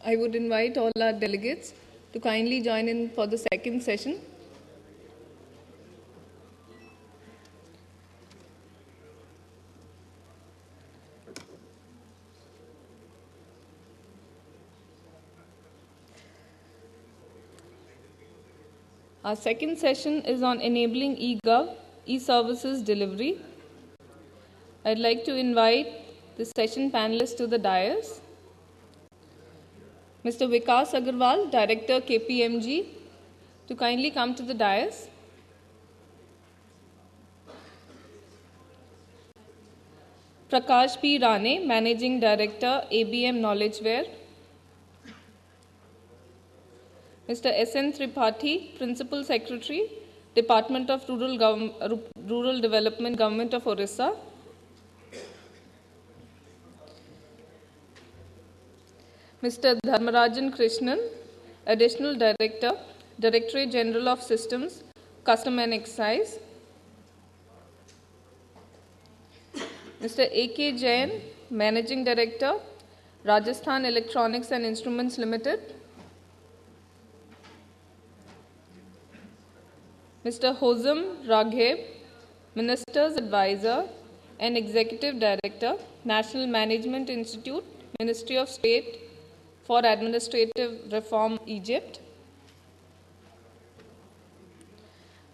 I would invite all our delegates to kindly join in for the second session. Our second session is on enabling eGov, eServices delivery. I'd like to invite the session panelists to the dais. Mr. Vikas Agarwal, Director KPMG, to kindly come to the dais. Prakash P. Rane, Managing Director, ABM Knowledgeware. Mr. S.N. Tripathi, Principal Secretary, Department of Rural Development, Government of Orissa. Mr. Dharmarajan Krishnan, Additional Director, Directorate General of Systems, Custom and Excise. Mr. A.K. Jain, Managing Director, Rajasthan Electronics and Instruments Limited. Mr. Hosam Raghev, Minister's Advisor and Executive Director, National Management Institute, Ministry of State for Administrative Reform, Egypt.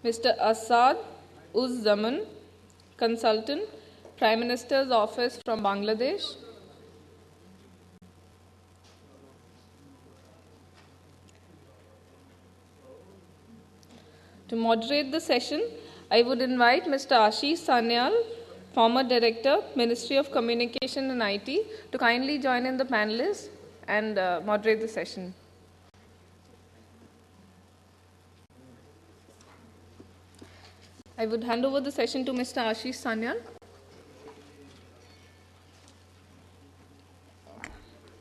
Mr. Asad Uz Zaman, Consultant, Prime Minister's Office from Bangladesh. To moderate the session, I would invite Mr. Ashish Sanyal, former Director, Ministry of Communication and IT, to kindly join in the panelists and moderate the session. I would hand over the session to Mr. Ashish Sanyal.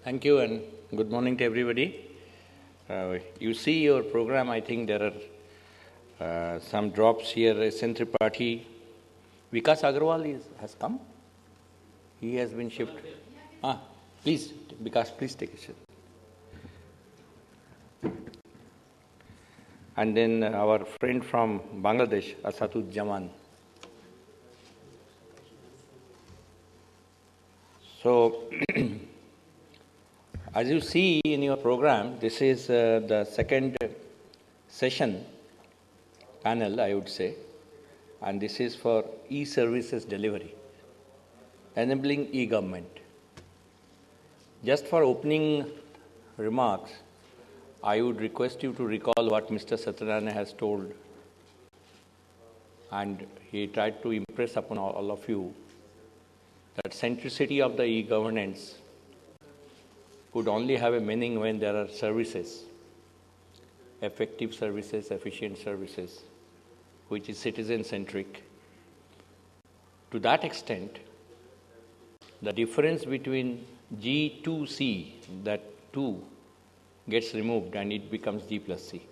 Thank you and good morning to everybody. You see your program, I think there are some drops here. S.N. Tripathi. Vikas Agarwal has come. He has been shifted. Please, Vikas, please take a seat. And then our friend from Bangladesh, Asatud Jaman. So, as you see in your program, this is the second session panel, I would say, and this is for eServices delivery, enabling e-government. Just for opening remarks, I would request you to recall what Mr. Satyanarayana has told, and he tried to impress upon all of you that centricity of the e-governance could only have a meaning when there are services, effective services, efficient services, which is citizen-centric. To that extent, the difference between G2C, that 2 gets removed and it becomes G plus C.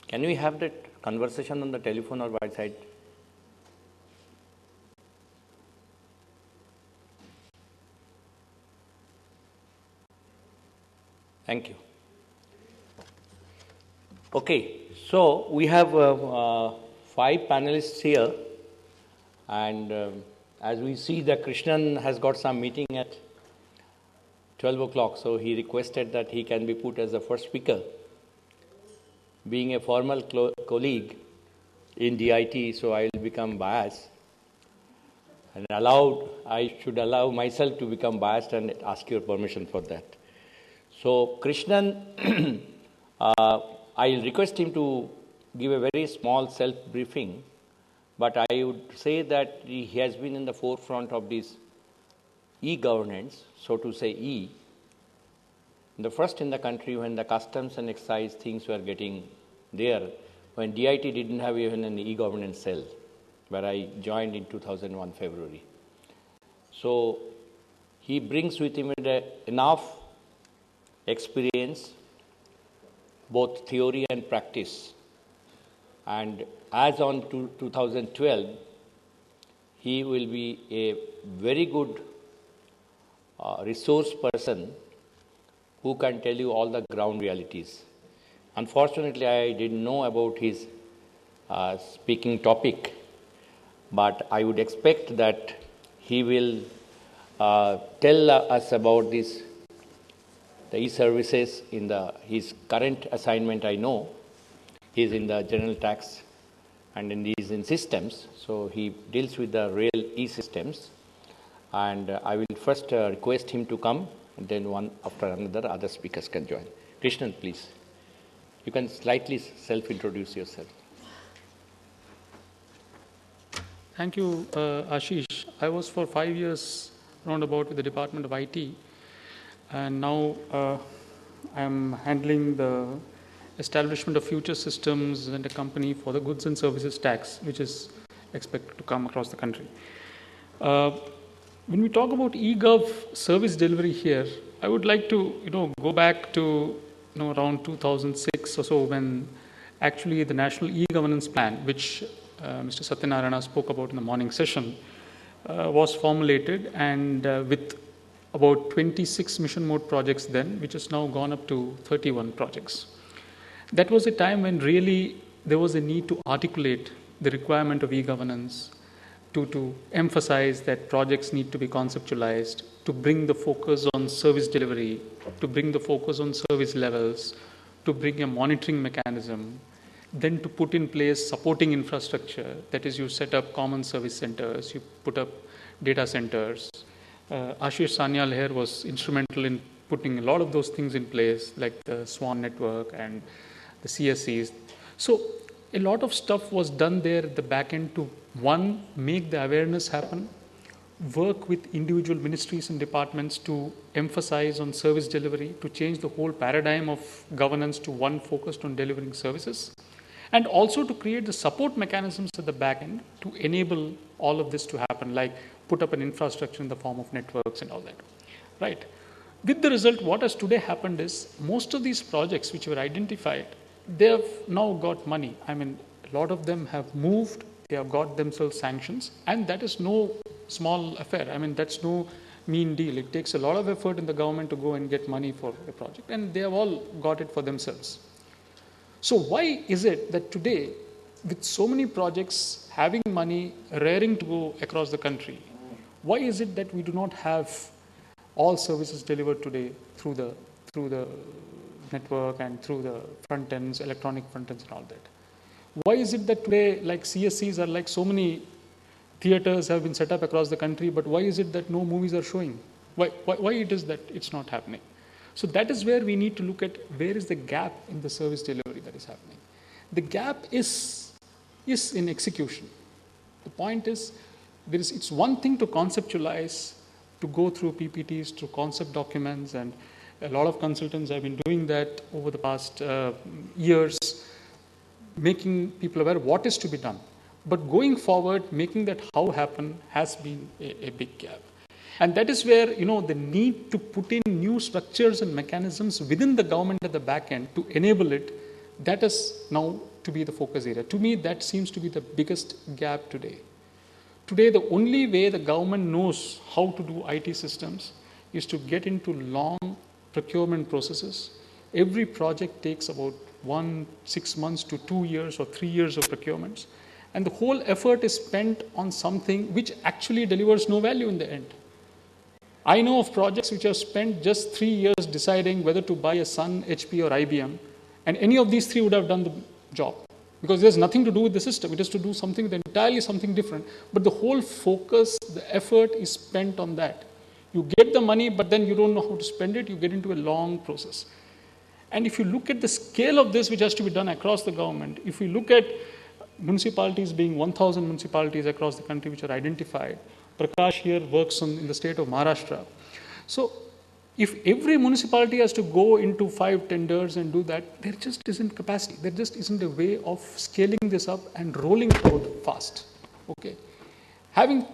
Can we have that conversation on the telephone or by side? Thank you. Okay, so we have 5 panelists here, and as we see that Krishnan has got some meeting at 12 o'clock, so he requested that he can be put as the first speaker. Being a former colleague in DIT, so I will become biased, and I should allow myself to become biased and ask your permission for that. So Krishnan, I'll request him to give a very small self-briefing, but I would say that he has been in the forefront of this e-governance, so to say the first in the country when the customs and excise things were getting there, when DIT didn't have even an e-governance cell, where I joined in 2001 February. So he brings with him enough experience, both theory and practice. And as on 2012, he will be a very good resource person who can tell you all the ground realities. Unfortunately, I didn't know about his speaking topic, but I would expect that he will tell us about the eServices in his current assignment. I know he is in the general tax and he's in systems, so he deals with the real e-systems. And I will first request him to come, and then one after another, other speakers can join. Krishnan, please. You can slightly self-introduce yourself. Thank you, Ashish. I was for 5 years roundabout with the Department of IT, and now I am handling the establishment of future systems and a company for the goods and services tax, which is expected to come across the country. When we talk about eGov service delivery here, I would like to go back to around 2006 or so, when actually the National E-Governance Plan, which Mr. Satyanarayana spoke about in the morning session, was formulated, and with about 26 mission mode projects then, which has now gone up to 31 projects. That was a time when really there was a need to articulate the requirement of e-governance, to emphasize that projects need to be conceptualized, to bring the focus on service delivery, to bring the focus on service levels, to bring a monitoring mechanism, then to put in place supporting infrastructure. That is, you set up common service centers, you put up data centers. Ashish Sanyal here was instrumental in putting a lot of those things in place, like the SWAN network and the CSCs. So a lot of stuff was done there at the back end to, one, make the awareness happen, work with individual ministries and departments to emphasize on service delivery, to change the whole paradigm of governance to one focused on delivering services, and also to create the support mechanisms at the back end to enable all of this to happen, like put up an infrastructure in the form of networks and all that, right? With the result, what has today happened is most of these projects which were identified, they have now got money. I mean, a lot of them have moved, they have got themselves sanctions, and that is no small affair. I mean, that's no mean deal. It takes a lot of effort in the government to go and get money for a project, and they have all got it for themselves. So why is it that today, with so many projects having money, raring to go across the country, why is it that we do not have all services delivered today through the network and through the front ends, electronic front ends and all that? Why is it that today, like CSCs are like so many theaters have been set up across the country, but why is it that no movies are showing? Why it is that it's not happening? So that is where we need to look at where is the gap in the service delivery that is happening. The gap is in execution. The point is, it's one thing to conceptualize, to go through PPTs, through concept documents, and a lot of consultants have been doing that over the past years, making people aware what is to be done. But going forward, making that how happen has been a big gap. And that is where, the need to put in new structures and mechanisms within the government at the back end to enable it, that is now to be the focus area. To me, that seems to be the biggest gap today. Today, the only way the government knows how to do IT systems is to get into long procurement processes. Every project takes about 6 months to 2 years or 3 years of procurements. And the whole effort is spent on something which actually delivers no value in the end. I know of projects which have spent just 3 years deciding whether to buy a Sun, HP or IBM, and any of these three would have done the job. Because there's nothing to do with the system. It is to do something entirely something different. But the whole focus, the effort is spent on that. You get the money, but then you don't know how to spend it. You get into a long process. And if you look at the scale of this, which has to be done across the government, if we look at municipalities being 1,000 municipalities across the country which are identified, Prakash here works in the state of Maharashtra. So if every municipality has to go into 5 tenders and do that, there just isn't capacity. There just isn't a way of scaling this up and rolling it out fast. Okay.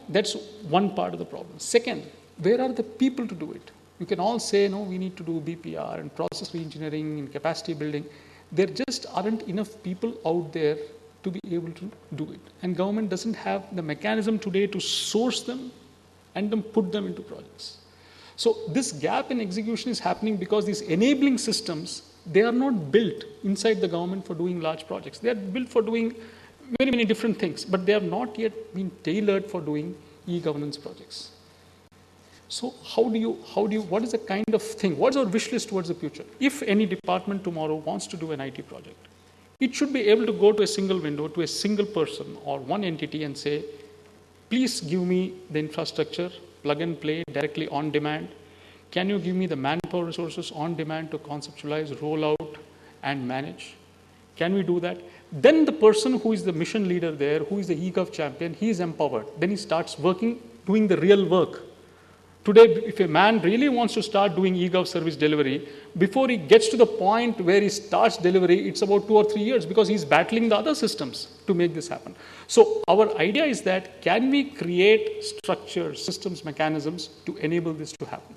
That's one part of the problem. Second, where are the people to do it? You can all say, no, we need to do BPR and process reengineering and capacity building. There just aren't enough people out there to be able to do it. And government doesn't have the mechanism today to source them and then put them into projects. So this gap in execution is happening because these enabling systems, they are not built inside the government for doing large projects. They are built for doing many, many different things, but they have not yet been tailored for doing e-governance projects. So what is the kind of thing, what's our wish list towards the future? If any department tomorrow wants to do an IT project, it should be able to go to a single window, to a single person or one entity and say, please give me the infrastructure, plug and play directly on demand. Can you give me the manpower resources on demand to conceptualize, roll out, and manage? Can we do that? Then the person who is the mission leader there, who is the eGov champion, he is empowered. Then he starts working, doing the real work. Today, if a man really wants to start doing eGov service delivery, before he gets to the point where he starts delivery, it's about 2 or 3 years because he's battling the other systems to make this happen. So our idea is that can we create structures, systems, mechanisms to enable this to happen?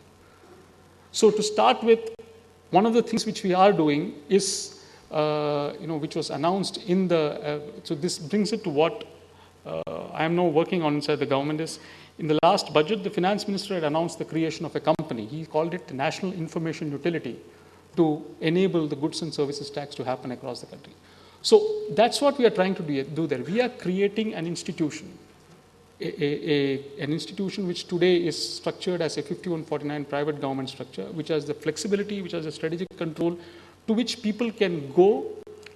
So to start with, one of the things which we are doing is, which was announced in the, so this brings it to what I am now working on inside the government is, in the last budget, the finance minister had announced the creation of a company. He called it the National Information Utility to enable the goods and services tax to happen across the country. So that's what we are trying to do there. We are creating an institution, an institution which today is structured as a 5149 private government structure, which has the flexibility, which has the strategic control, to which people can go,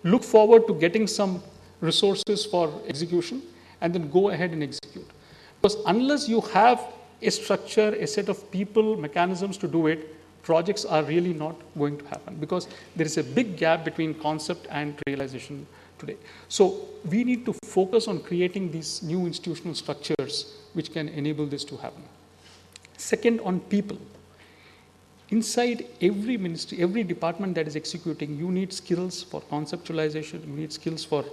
look forward to getting some resources for execution, and then go ahead and execute. Because unless you have a structure, a set of people, mechanisms to do it, projects are really not going to happen because there is a big gap between concept and realization today. So we need to focus on creating these new institutional structures which can enable this to happen. Second, on people. Inside every ministry, every department that is executing, you need skills for conceptualization, you need skills for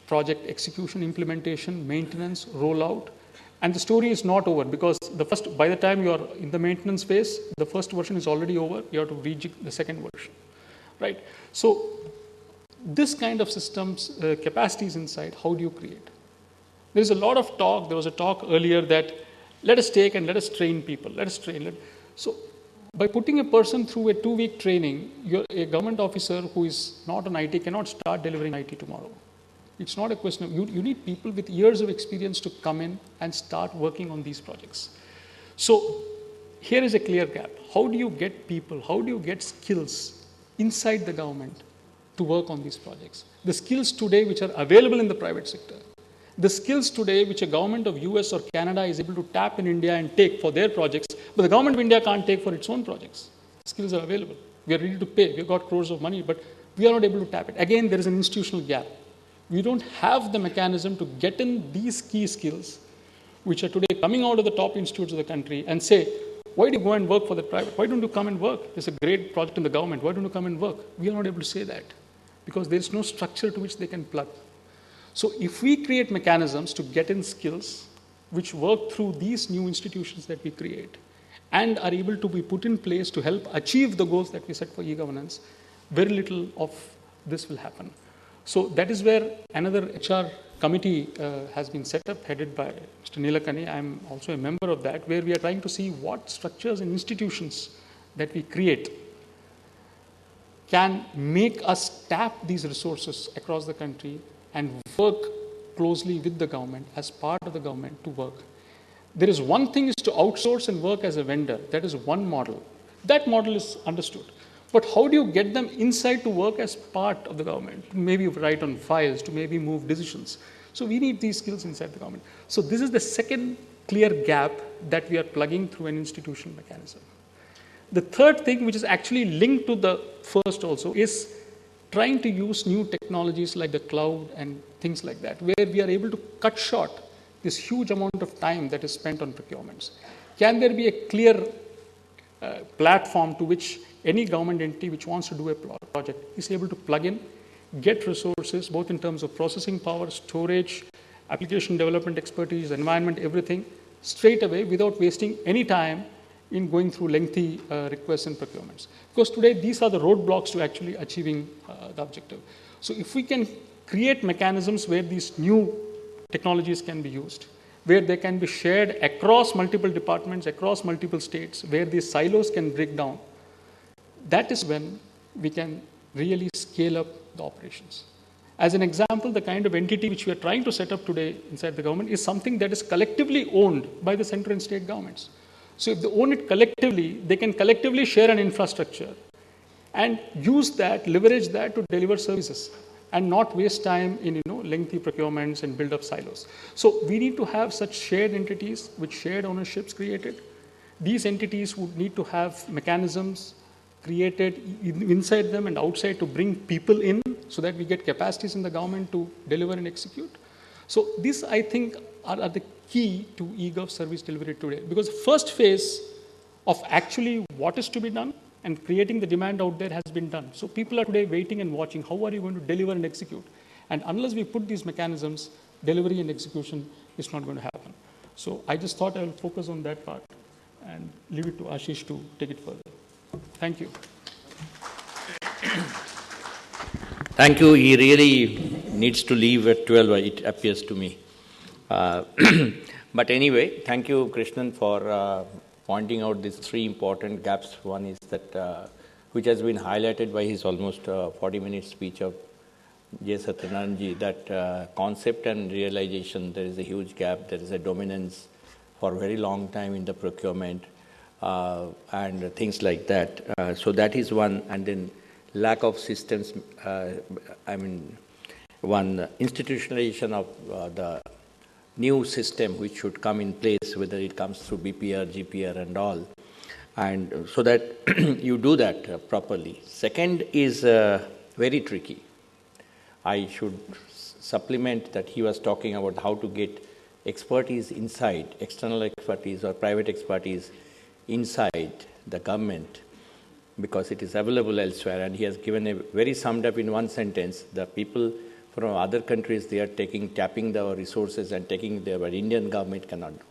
project execution, implementation, maintenance, rollout. And the story is not over because by the time you are in the maintenance phase, the first version is already over. You have to rejig the second version, right? So this kind of systems, capacities inside, how do you create? There is a lot of talk. There was a talk earlier that let us take and let us train people. Let us train. So by putting a person through a 2-week training, a government officer who is not on IT cannot start delivering IT tomorrow. It's not a question of, you need people with years of experience to come in and start working on these projects. So here is a clear gap. How do you get people, how do you get skills inside the government to work on these projects? The skills today which are available in the private sector, the skills today which a government of US or Canada is able to tap in India and take for their projects, but the government of India can't take for its own projects. Skills are available. We are ready to pay. We've got crores of money, but we are not able to tap it. Again, there is an institutional gap. We don't have the mechanism to get in these key skills, which are today coming out of the top institutes of the country and say, why do you go and work for the private? Why don't you come and work? There's a great project in the government. Why don't you come and work? We are not able to say that because there's no structure to which they can plug. So if we create mechanisms to get in skills which work through these new institutions that we create and are able to be put in place to help achieve the goals that we set for e-governance, very little of this will happen. So that is where another HR committee has been set up, headed by Mr. Nilakani. I'm also a member of that, where we are trying to see what structures and institutions that we create can make us tap these resources across the country and work closely with the government as part of the government to work. There is one thing is to outsource and work as a vendor. That is one model. That model is understood. But how do you get them inside to work as part of the government? To maybe write on files, to maybe move decisions. So we need these skills inside the government. So this is the second clear gap that we are plugging through an institutional mechanism. The third thing, which is actually linked to the first also, is trying to use new technologies like the cloud and things like that, where we are able to cut short this huge amount of time that is spent on procurements. Can there be a clear platform to which any government entity which wants to do a project is able to plug in, get resources, both in terms of processing power, storage, application development expertise, environment, everything, straight away without wasting any time in going through lengthy requests and procurements. Because today, these are the roadblocks to actually achieving the objective. So if we can create mechanisms where these new technologies can be used, where they can be shared across multiple departments, across multiple states, where these silos can break down. That is when we can really scale up the operations. As an example, the kind of entity which we are trying to set up today inside the government is something that is collectively owned by the central and state governments. So if they own it collectively, they can collectively share an infrastructure and use that, leverage that to deliver services and not waste time in lengthy procurements and build up silos. So we need to have such shared entities with shared ownerships created. These entities would need to have mechanisms created inside them and outside to bring people in so that we get capacities in the government to deliver and execute. So these, I think, are the key to eGov service delivery today. Because the first phase of actually what is to be done and creating the demand out there has been done. So people are today waiting and watching, how are you going to deliver and execute? And unless we put these mechanisms, delivery and execution is not going to happen. So I just thought I will focus on that part and leave it to Ashish to take it further. Thank you. Thank you. He really needs to leave at 12, it appears to me. But anyway, thank you, Krishnan, for pointing out these three important gaps. One is that, which has been highlighted by his almost 40-minute speech of J. Satyanarayana, that concept and realization, there is a huge gap. There is a dominance for a very long time in the procurement and things like that. So that is one. And then lack of systems, one institutionalization of the new system which should come in place, whether it comes through BPR, GPR and all. And so that you do that properly. Second is very tricky. I should supplement that he was talking about how to get expertise inside, external expertise or private expertise inside the government, because it is available elsewhere. And he has given a very summed up in one sentence, the people from other countries, they are tapping the resources and taking their, but Indian government cannot do.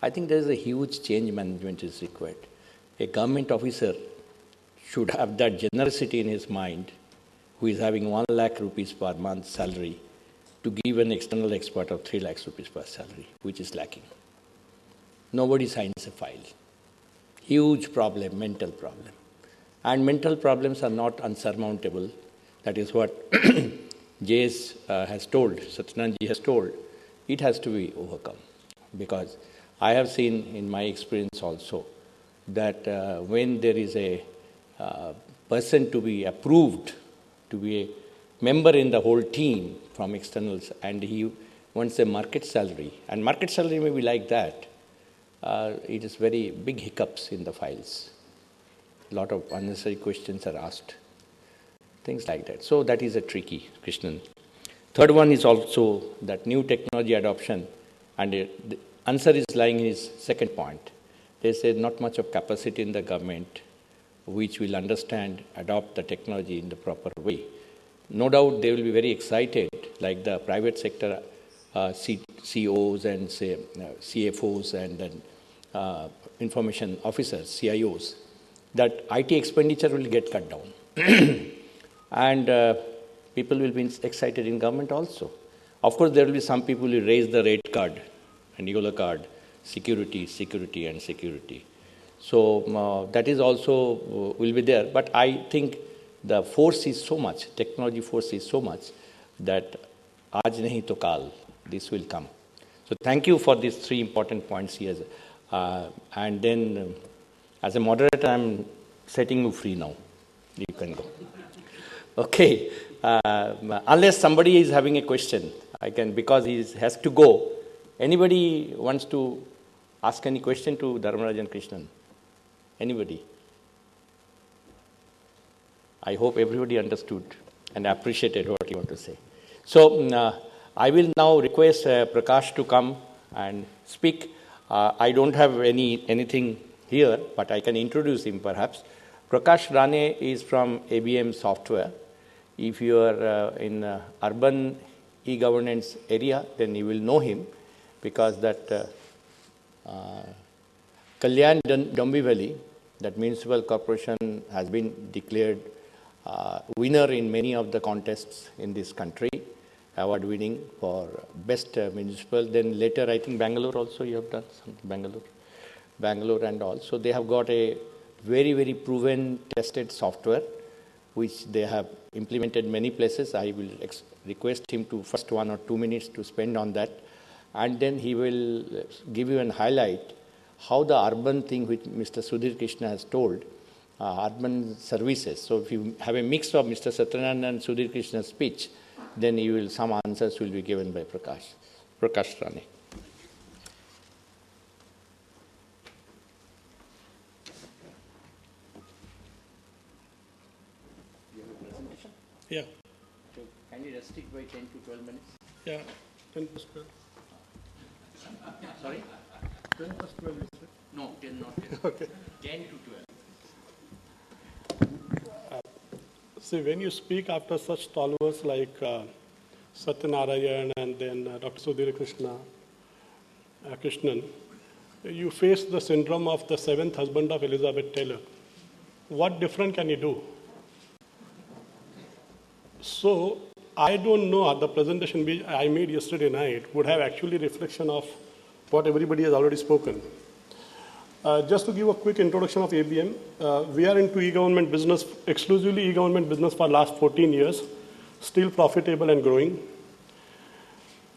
I think there is a huge change management is required. A government officer should have that generosity in his mind, who is having 1 lakh rupees per month salary, to give an external expert of 3 lakhs rupees per salary, which is lacking. Nobody signs a file. Huge problem, mental problem. And mental problems are not unsurmountable. That is what Jays has told, Satyanarayana has told. It has to be overcome. Because I have seen in my experience also that when there is a person to be approved, to be a member in the whole team from externals, and he wants a market salary, and market salary may be like that, it is very big hiccups in the files. A lot of unnecessary questions are asked. Things like that. So that is a tricky, Krishnan. Third one is also that new technology adoption, and the answer is lying in his second point. There is not much of capacity in the government which will understand, adopt the technology in the proper way. No doubt they will be very excited, like the private sector COs and CFOs and then information officers, CIOs, that IT expenditure will get cut down. And people will be excited in government also. Of course, there will be some people who raise the red card and yellow card, security, security, and security. So that is also will be there. But I think the force is so much, technology force is so much, that aaj nahi to kal, this will come. So thank you for these three important points here. And then as a moderator, I'm setting you free now. You can go. Okay. Unless somebody is having a question, I can, because he has to go. Anybody wants to ask any question to Dharmaraj and Krishnan? Anybody? I hope everybody understood and appreciated what you want to say. So I will now request Prakash to come and speak. I don't have anything here, but I can introduce him perhaps. Prakash Rane is from ABM Software. If you are in urban e-governance area, then you will know him, because that Kalyan Dombivli, that municipal corporation, has been declared winner in many of the contests in this country. award winning for best municipal. Then later, I think Bangalore also you have done something, Bangalore and all. So they have got a very, very proven, tested software, which they have implemented many places. I will request him to first 1 or 2 minutes to spend on that. And then he will give you an highlight how the urban thing which Mr. Sudhir Krishna has told, urban services. So if you have a mix of Mr. Satyanarayana and Sudhir Krishna's speech, then you will, some answers will be given by Prakash Rane. Yeah. So can you restrict by 10 to 12 minutes? Yeah, 10 plus 12. Sorry? 10 plus 12, you said? No, 10, not 10. Okay. 10 to 12. See, when you speak after such stalwarts like Satyanarayan and then Dr. Sudhir Krishnan, you face the syndrome of the seventh husband of Elizabeth Taylor. What different can you do? So, I don't know, the presentation I made yesterday night would have actually reflection of what everybody has already spoken. Just to give a quick introduction of ABM, we are into e-government business, exclusively e-government business for last 14 years, still profitable and growing.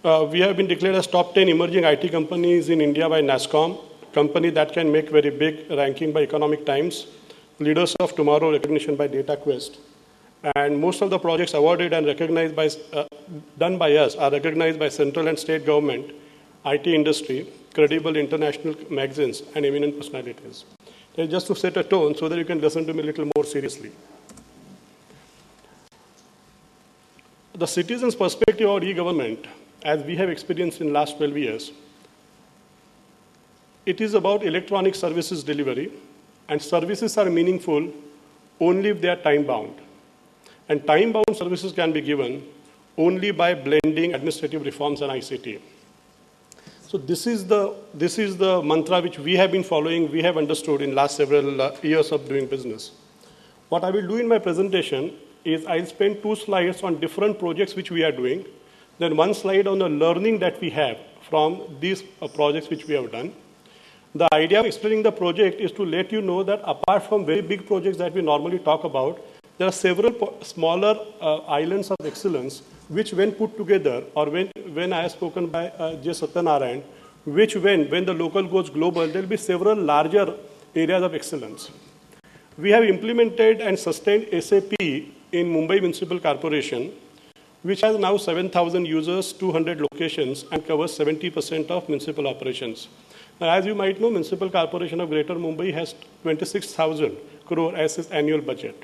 We have been declared as top 10 emerging IT companies in India by NASSCOM, company that can make very big ranking by Economic Times, leaders of tomorrow recognition by DataQuest. And most of the projects awarded and recognized by, done by us are recognized by central and state government, IT industry, credible international magazines, and eminent personalities. And just to set a tone so that you can listen to me a little more seriously. The citizen's perspective of e-government, as we have experienced in the last 12 years, it is about electronic services delivery, and services are meaningful only if they are time-bound. And time-bound services can be given only by blending administrative reforms and ICT. So this is the mantra which we have been following, we have understood in last several years of doing business. What I will do in my presentation is I'll spend 2 slides on different projects which we are doing, then 1 slide on the learning that we have from these projects which we have done. The idea of explaining the project is to let you know that apart from very big projects that we normally talk about, there are several smaller islands of excellence which when put together, or when I have spoken by J. Satyanarayan, which when the local goes global, there will be several larger areas of excellence. We have implemented and sustained SAP in Mumbai Municipal Corporation, which has now 7,000 users, 200 locations, and covers 70% of municipal operations. Now, as you might know, Municipal Corporation of Greater Mumbai has 26,000 crore as its annual budget.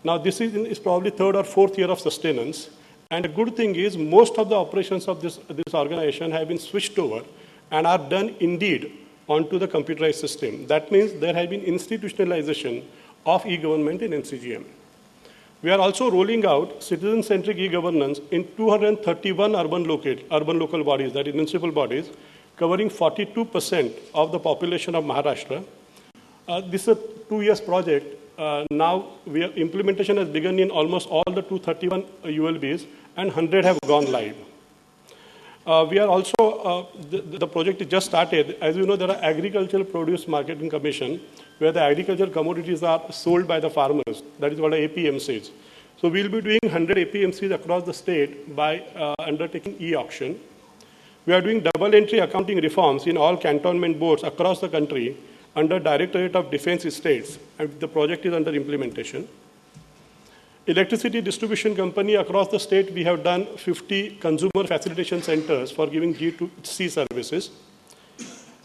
Now, this is probably 3rd or 4th year of sustenance. And the good thing is most of the operations of this organization have been switched over and are done indeed onto the computerized system. That means there has been institutionalization of e-government in NCGM. We are also rolling out citizen-centric e-governance in 231 urban local bodies, that is municipal bodies, covering 42% of the population of Maharashtra. This is a 2 years project. Now, implementation has begun in almost all the 231 ULBs, and 100 have gone live. We are also, the project is just started. As you know, there are Agricultural Produce Marketing Commission, where the agricultural commodities are sold by the farmers. That is what APMCs. So we'll be doing 100 APMCs across the state by undertaking e-auction. We are doing double entry accounting reforms in all cantonment boards across the country under Directorate of Defense Estates, and the project is under implementation. Electricity distribution company across the state, we have done 50 consumer facilitation centers for giving G2C services.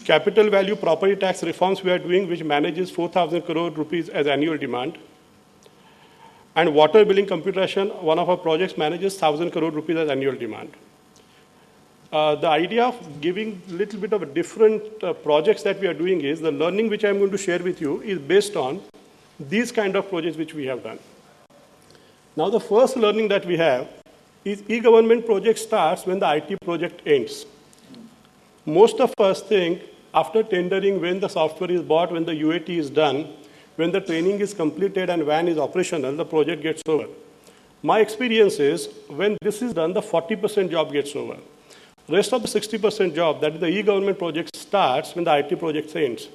Capital value property tax reforms we are doing, which manages 4,000 crore rupees as annual demand. And water billing computation, one of our projects manages 1,000 crore rupees as annual demand. The idea of giving a little bit of a different projects that we are doing is the learning which I'm going to share with you is based on these kind of projects which we have done. Now, the first learning that we have is e-government project starts when the IT project ends. Most of us think after tendering, when the software is bought, when the UAT is done, when the training is completed and WAN is operational, the project gets over. My experience is when this is done, the 40% job gets over. Rest of the 60% job, that is the e-government project, starts when the IT project ends.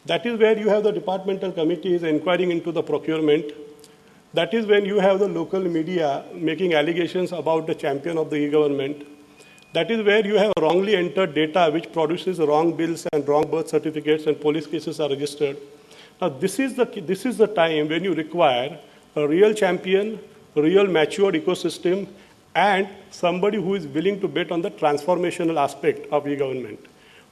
That is where you have the departmental committees inquiring into the procurement. That is when you have the local media making allegations about the champion of the e-government. That is where you have wrongly entered data which produces wrong bills and wrong birth certificates and police cases are registered. Now, this is the time when you require a real champion, a real matured ecosystem, and somebody who is willing to bet on the transformational aspect of e-government.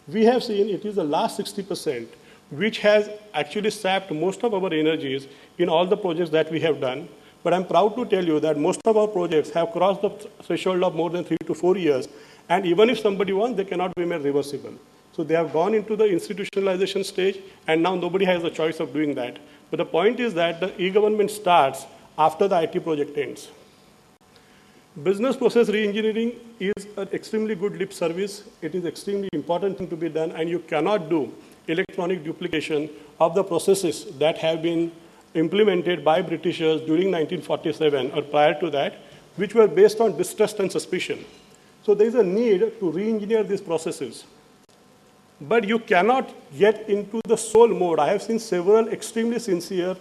We have seen it is the last 60% which has actually sapped most of our energies in all the projects that we have done. But I'm proud to tell you that most of our projects have crossed the threshold of more than 3 to 4 years, and even if somebody wants, they cannot be made reversible. So they have gone into the institutionalization stage, and now nobody has the choice of doing that. But the point is that the e-government starts after the IT project ends. Business process reengineering is an extremely good lip service. It is extremely important thing to be done, and you cannot do electronic duplication of the processes that have been implemented by Britishers during 1947 or prior to that, which were based on distrust and suspicion. So there is a need to re-engineer these processes. But you cannot get into the sole mode. I have seen several extremely sincere,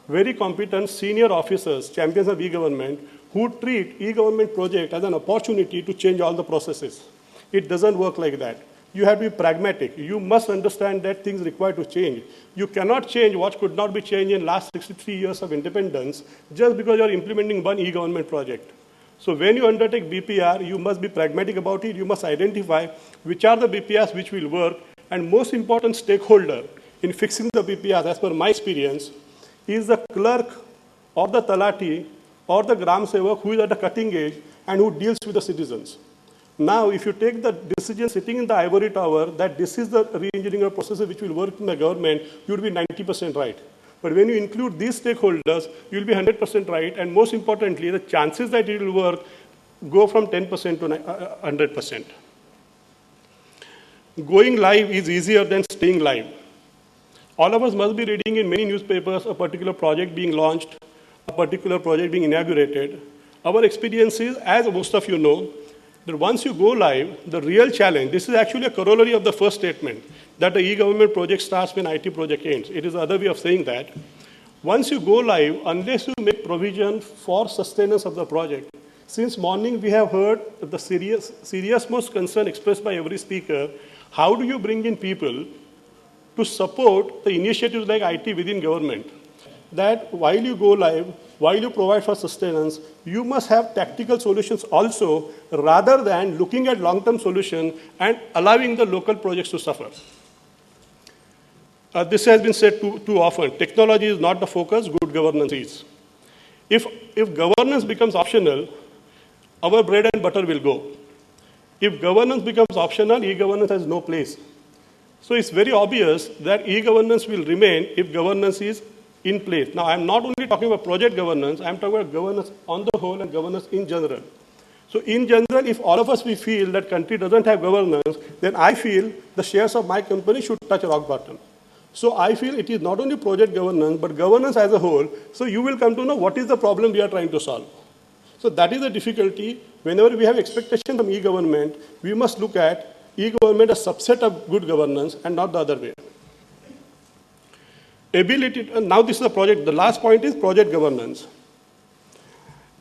very competent senior officers, champions of e-government, who treat e-government project as an opportunity to change all the processes. It doesn't work like that. You have to be pragmatic. You must understand that things require to change. You cannot change what could not be changed in last 63 years of independence just because you're implementing one e-government project. So when you undertake BPR, you must be pragmatic about it. You must identify which are the BPRs which will work, and most important stakeholder in fixing the BPRs, as per my experience, is the clerk or the talati or the gram sevak who is at the cutting edge and who deals with the citizens. Now, if you take the decision sitting in the ivory tower that this is the re-engineering process which will work in the government, you will be 90% right. But when you include these stakeholders, you will be 100% right, and most importantly, the chances that it will work go from 10% to 100%. Going live is easier than staying live. All of us must be reading in many newspapers a particular project being launched, a particular project being inaugurated. Our experience is, as most of you know, that once you go live, the real challenge, this is actually a corollary of the first statement, that the e-government project starts when IT project ends. It is the other way of saying that. Once you go live, unless you make provision for sustenance of the project, since morning we have heard the serious most concern expressed by every speaker, how do you bring in people to support the initiatives like IT within government? That while you go live, while you provide for sustenance, you must have tactical solutions also, rather than looking at long-term solution and allowing the local projects to suffer. This has been said too often. Technology is not the focus, good governance is. If governance becomes optional, our bread and butter will go. If governance becomes optional, e-governance has no place. So it's very obvious that e-governance will remain if governance is in place. Now, I'm not only talking about project governance, I'm talking about governance on the whole and governance in general. So in general, if all of us we feel that country doesn't have governance, then I feel the shares of my company should touch rock bottom. So I feel it is not only project governance, but governance as a whole. So you will come to know what is the problem we are trying to solve. So that is the difficulty. Whenever we have expectation from e-government, we must look at e-government as a subset of good governance and not the other way. Now this is the project, the last point is project governance.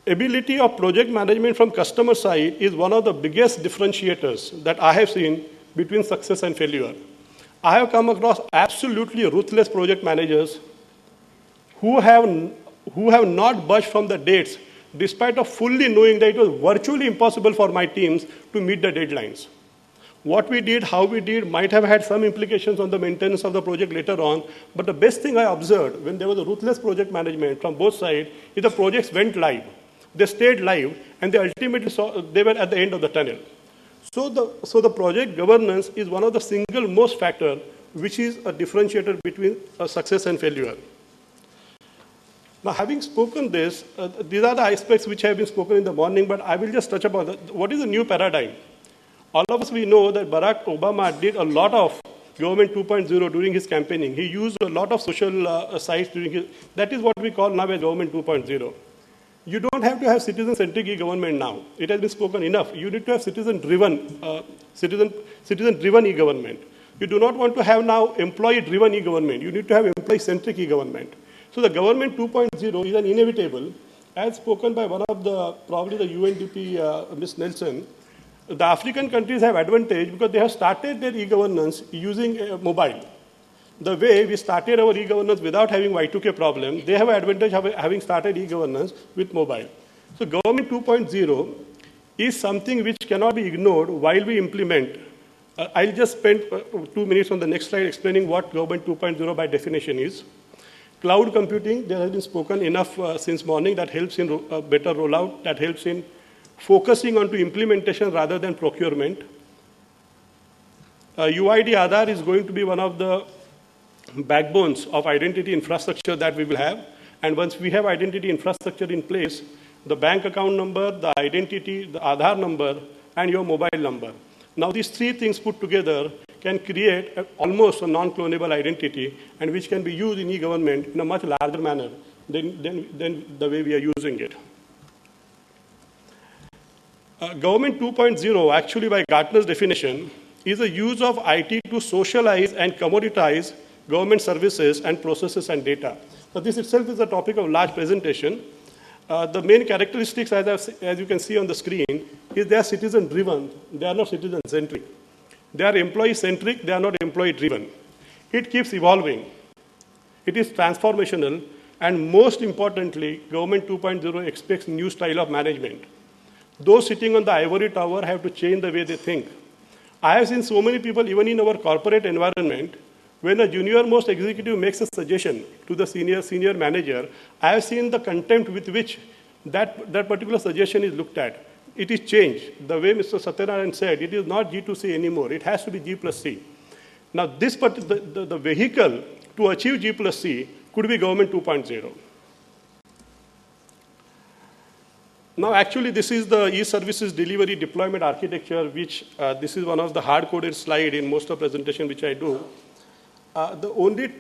Ability of project management from customer side is one of the biggest differentiators that I have seen between success and failure. I have come across absolutely ruthless project managers who have not budged from the dates, despite of fully knowing that it was virtually impossible for my teams to meet the deadlines. What we did, how we did, might have had some implications on the maintenance of the project later on, but the best thing I observed when there was a ruthless project management from both sides is the projects went live. They stayed live, and they ultimately saw they were at the end of the tunnel. So the project governance is one of the single most factor which is a differentiator between success and failure. Now, having spoken this, these are the aspects which have been spoken in the morning, but I will just touch upon what is the new paradigm. All of us, we know that Barack Obama did a lot of Government 2.0 during his campaigning. He used a lot of social sites during his, that is what we call now as Government 2.0. You don't have to have citizen-centric e-government now. It has been spoken enough. You need to have citizen-driven e-government. You do not want to have now employee-driven e-government. You need to have employee-centric e-government. So the government 2.0 is an inevitable, as spoken by one of the, probably the UNDP, Ms. Nelson. The African countries have advantage because they have started their e-governance using mobile. The way we started our e-governance without having Y2K problem, they have an advantage of having started e-governance with mobile. So government 2.0 is something which cannot be ignored while we implement. I'll just spend 2 minutes on the next slide explaining what government 2.0 by definition is. Cloud computing, there has been spoken enough since morning, that helps in better rollout, that helps in focusing on to implementation rather than procurement. UID Aadhaar is going to be one of the backbones of identity infrastructure that we will have. And once we have identity infrastructure in place, the bank account number, the identity, the Aadhaar number, and your mobile number. Now these three things put together can create almost a non-clonable identity, and which can be used in e-government in a much larger manner than the way we are using it. Government 2.0, actually by Gartner's definition, is a use of IT to socialize and commoditize government services and processes and data. So this itself is a topic of large presentation. The main characteristics, as you can see on the screen, is they are citizen-driven. They are not citizen-centric. They are employee-centric. They are not employee-driven. It keeps evolving. It is transformational. And most importantly, Government 2.0 expects new style of management. Those sitting on the ivory tower have to change the way they think. I have seen so many people, even in our corporate environment, when a junior-most executive makes a suggestion to the senior manager, I have seen the contempt with which that particular suggestion is looked at. It is changed. The way Mr. Satyanarayan said, it is not G2C anymore. It has to be G plus C. Now, the vehicle to achieve G plus C could be Government 2.0. Now, actually, this is the eServices delivery deployment architecture, which this is one of the hard-coded slide in most of the presentation which I do. The only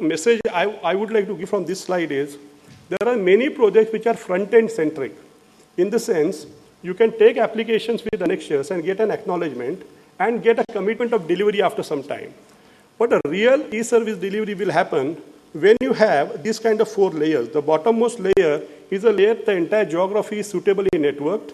message I would like to give from this slide is, there are many projects which are front-end centric. In the sense, you can take applications with annexures and get an acknowledgement and get a commitment of delivery after some time. But a real e-service delivery will happen when you have this kind of 4 layers. The bottommost layer is a layer the entire geography is suitably networked.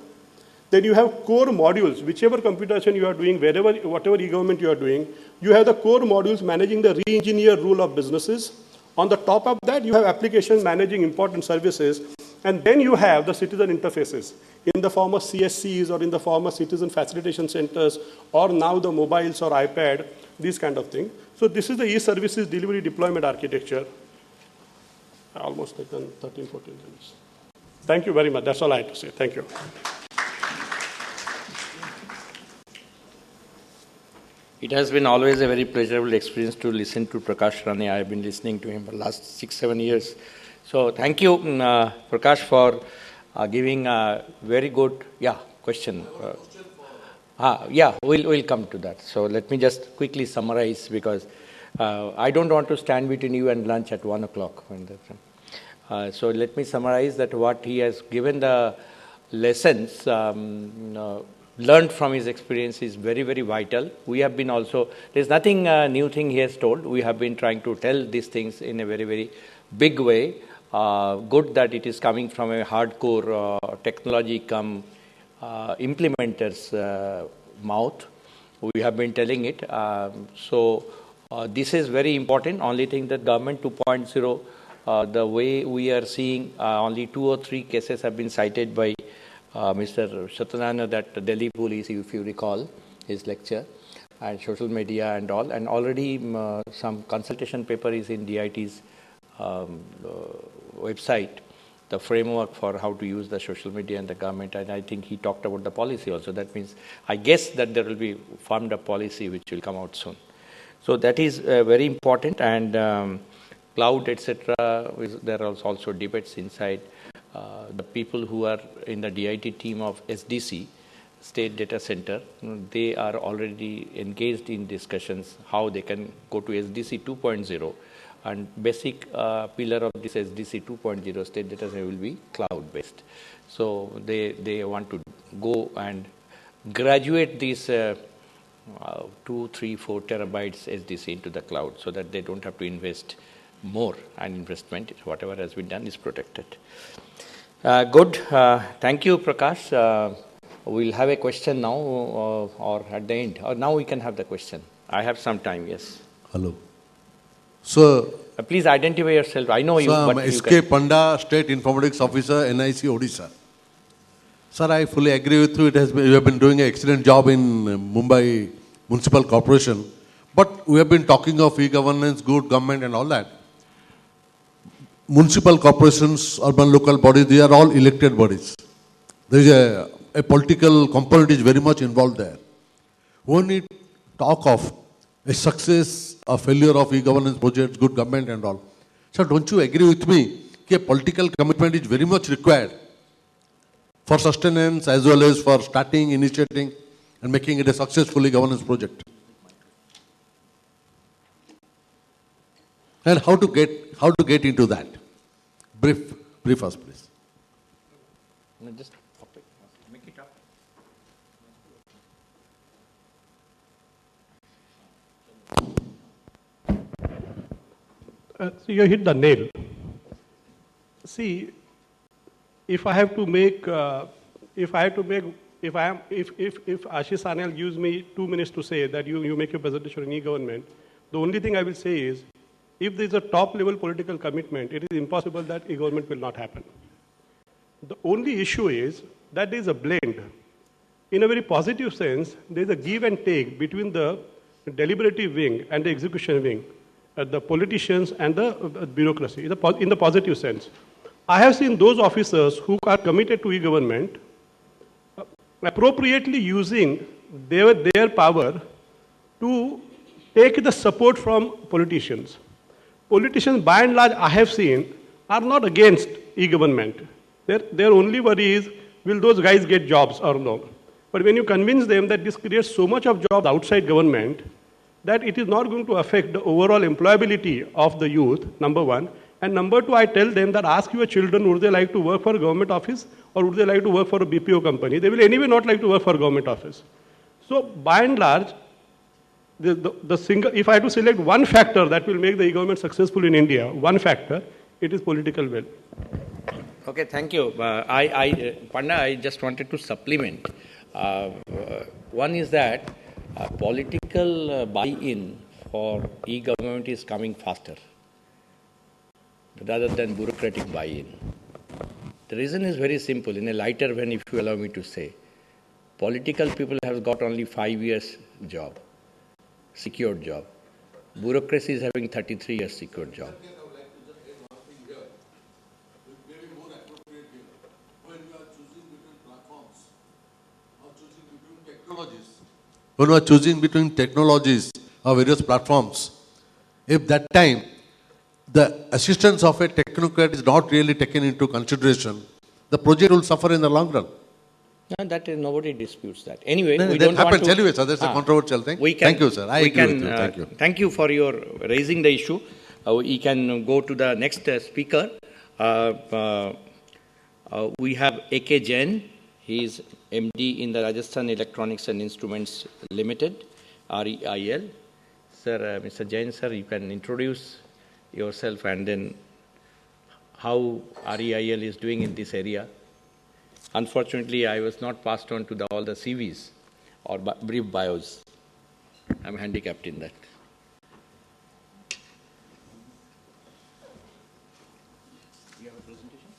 Then you have core modules, whichever computation you are doing, whatever e-government you are doing, you have the core modules managing the re-engineered rule of businesses. On the top of that, you have applications managing important services. And then you have the citizen interfaces in the form of CSCs or in the form of citizen facilitation centers, or now the mobiles or iPad, these kind of things. So this is the eServices delivery deployment architecture. I almost taken 13, 14 minutes. Thank you very much. That's all I have to say. Thank you. It has been always a very pleasurable experience to listen to Prakash Rane. I have been listening to him for the last 6-7 years. So thank you, Prakash, for giving a very good, question. We'll come to that. So let me just quickly summarize, because I don't want to stand between you and lunch at 1 o'clock. So let me summarize that what he has given the lessons learned from his experience is very, very vital. We have been also, there's nothing new thing he has told. We have been trying to tell these things in a very, very big way. Good that it is coming from a hardcore technology implementer's mouth. We have been telling it. So this is very important. Only thing that Government 2.0, the way we are seeing, only 2 or 3 cases have been cited by Mr. Satyanarayan, that Delhi police, if you recall his lecture, and social media and all. And already some consultation paper is in DIT's website, the framework for how to use the social media and the government. And I think he talked about the policy also. That means, I guess that there will be formed a policy which will come out soon. So that is very important. And cloud, etc., there are also debates inside. The people who are in the DIT team of SDC, State Data Center, they are already engaged in discussions how they can go to SDC 2.0 and basic pillar of this SDC 2.0 state data center will be cloud-based. So they want to go and graduate these 2, 3, 4 terabytes SDC into the cloud so that they don't have to invest more, and investment, whatever has been done, is protected. Good. Thank you, Prakash. We'll have a question now or at the end. Or now we can have the question. I have some time, yes. Hello. So, please identify yourself. I know you. Sir, but I'm S.K. Panda, State Informatics Officer, NIC Odisha. Sir, I fully agree with you. You have been doing an excellent job in Mumbai Municipal Corporation. But we have been talking of e-governance, good government and all that. Municipal corporations, urban local bodies, they are all elected bodies. There is a political component is very much involved there. When we talk of a success, a failure of e-governance projects, good government and all. Sir, don't you agree with me that a political commitment is very much required for sustenance as well as for starting, initiating and making it a successful e-governance project? And how to get into that? Brief us, please. Just make it up. So you hit the nail. See, if Ashish Sanyal gives me 2 minutes to say that you make your presentation on e-government, the only thing I will say is, if there is a top-level political commitment, it is impossible that e-government will not happen. The only issue is that there is a blend. In a very positive sense, there is a give and take between the deliberative wing and the execution wing, the politicians and the bureaucracy, in the positive sense. I have seen those officers who are committed to e-government appropriately using their power to take the support from politicians. Politicians, by and large, I have seen, are not against e-government. Their only worry is, will those guys get jobs or no? But when you convince them that this creates so much of jobs outside government, that it is not going to affect the overall employability of the youth, number one. And number two, I tell them that ask your children, would they like to work for a government office or would they like to work for a BPO company? They will anyway not like to work for a government office. So by and large, if I had to select one factor that will make the e-government successful in India, one factor, it is political will. Okay, thank you. Panda, I just wanted to supplement. One is that political buy-in for e-government is coming faster rather than bureaucratic buy-in. The reason is very simple. In a lighter vein, if you allow me to say, political people have got only 5 years job, secured job. Bureaucracy is having 33 years secured job. When we are choosing between technologies or various platforms, if that time the assistance of a technocrat is not really taken into consideration, the project will suffer in the long run. No, that is, nobody disputes that. Anyway, No, we that don't happens want to, anyway, sir. That's a controversial thing. Thank you, sir. I agree with you. Thank you. Thank you for your raising the issue. We can go to the next speaker. We have A.K. Jain. He is MD in the Rajasthan Electronics and Instruments Limited, REIL. Sir, Mr. Jain, sir, you can introduce yourself and then how REIL is doing in this area. Unfortunately, I was not passed on to all the CVs or brief bios. I'm handicapped in that. You have a presentation?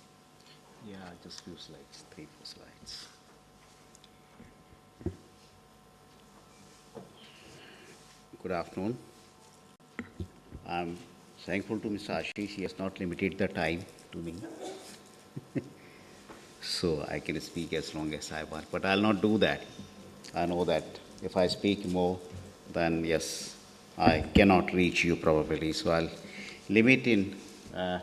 Yeah, just few slides, 3-4 slides. Good afternoon. I'm thankful to Mr. Ashish. He has not limited the time to me. So I can speak as long as I want, but I'll not do that. I know that if I speak more, then yes, I cannot reach you probably. So I'll limit in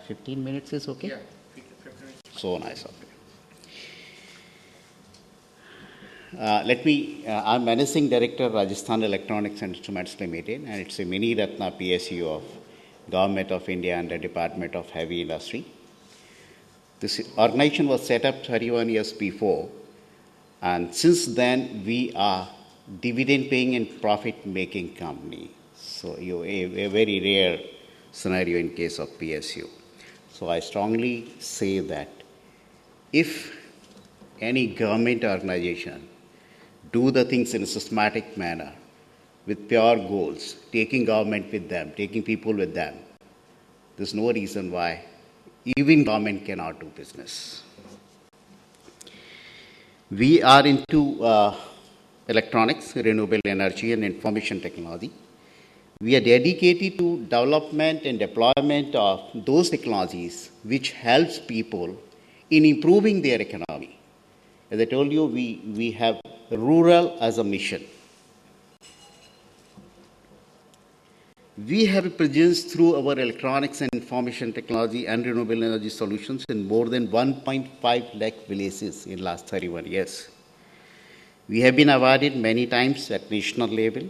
15 minutes is okay? Yeah, 15 minutes. So nice of you. I'm Managing Director, Rajasthan Electronics and Instruments Limited, and it's a mini Ratna PSU of Government of India and the Department of Heavy Industry. This organization was set up 31 years before, and since then we are dividend-paying and profit-making company. So a very rare scenario in case of PSU. So I strongly say that if any government organization do the things in a systematic manner with pure goals, taking government with them, taking people with them, there's no reason why even government cannot do business. We are into electronics, renewable energy, and information technology. We are dedicated to development and deployment of those technologies which helps people in improving their economy. As I told you, we have rural as a mission. We have a presence through our electronics and information technology and renewable energy solutions in more than 1.5 lakh villages in last 31 years. We have been awarded many times at national level.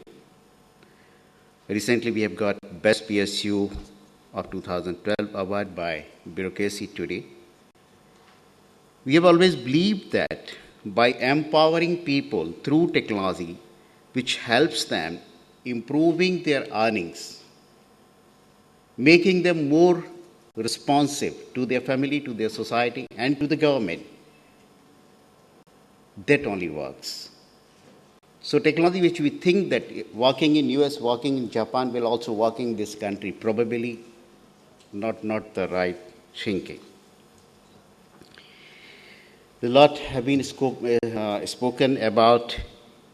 Recently, we have got Best PSU of 2012 award by Bureaucracy Today. We have always believed that by empowering people through technology, which helps them improving their earnings, making them more responsive to their family, to their society, and to the government, that only works. So technology which we think that working in US, working in Japan will also work in this country, probably not the right thinking. A lot have been spoken about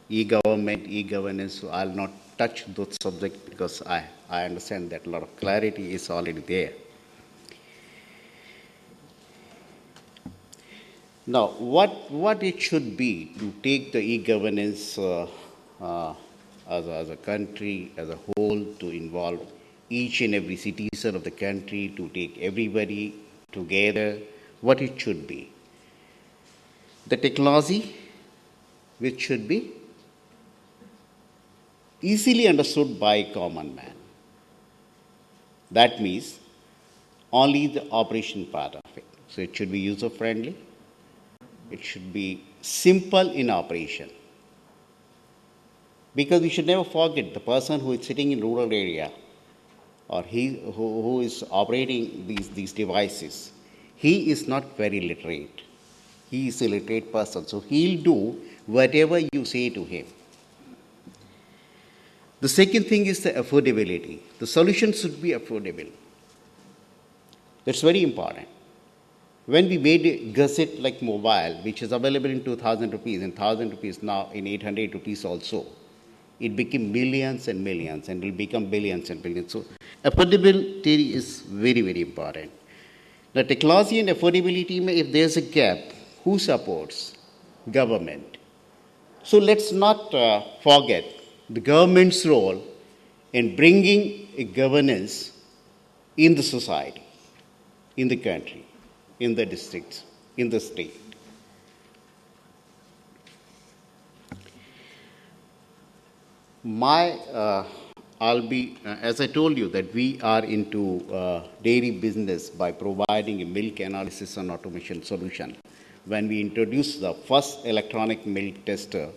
e-government, e-governance, so I'll not touch those subjects because I understand that a lot of clarity is already there. Now, what it should be to take the e-governance as a country, as a whole, to involve each and every citizen of the country, to take everybody together, what it should be. The technology which should be easily understood by a common man. That means only the operation part of it. So it should be user-friendly. It should be simple in operation. Because we should never forget the person who is sitting in rural area or who is operating these devices, he is not very literate. He is a literate person. So he'll do whatever you say to him. The second thing is the affordability. The solution should be affordable. That's very important. When we made a gazette like mobile, which is available in 2,000 rupees, and 1,000 rupees now in 800 rupees also, it became millions and millions and will become billions and billions. So affordability is very, very important. The technology and affordability, if there's a gap, who supports? Government. So let's not forget the government's role in bringing a governance in the society, in the country, in the districts, in the state. As I told you, that we are into dairy business by providing a milk analysis and automation solution. When we introduced the first electronic milk tester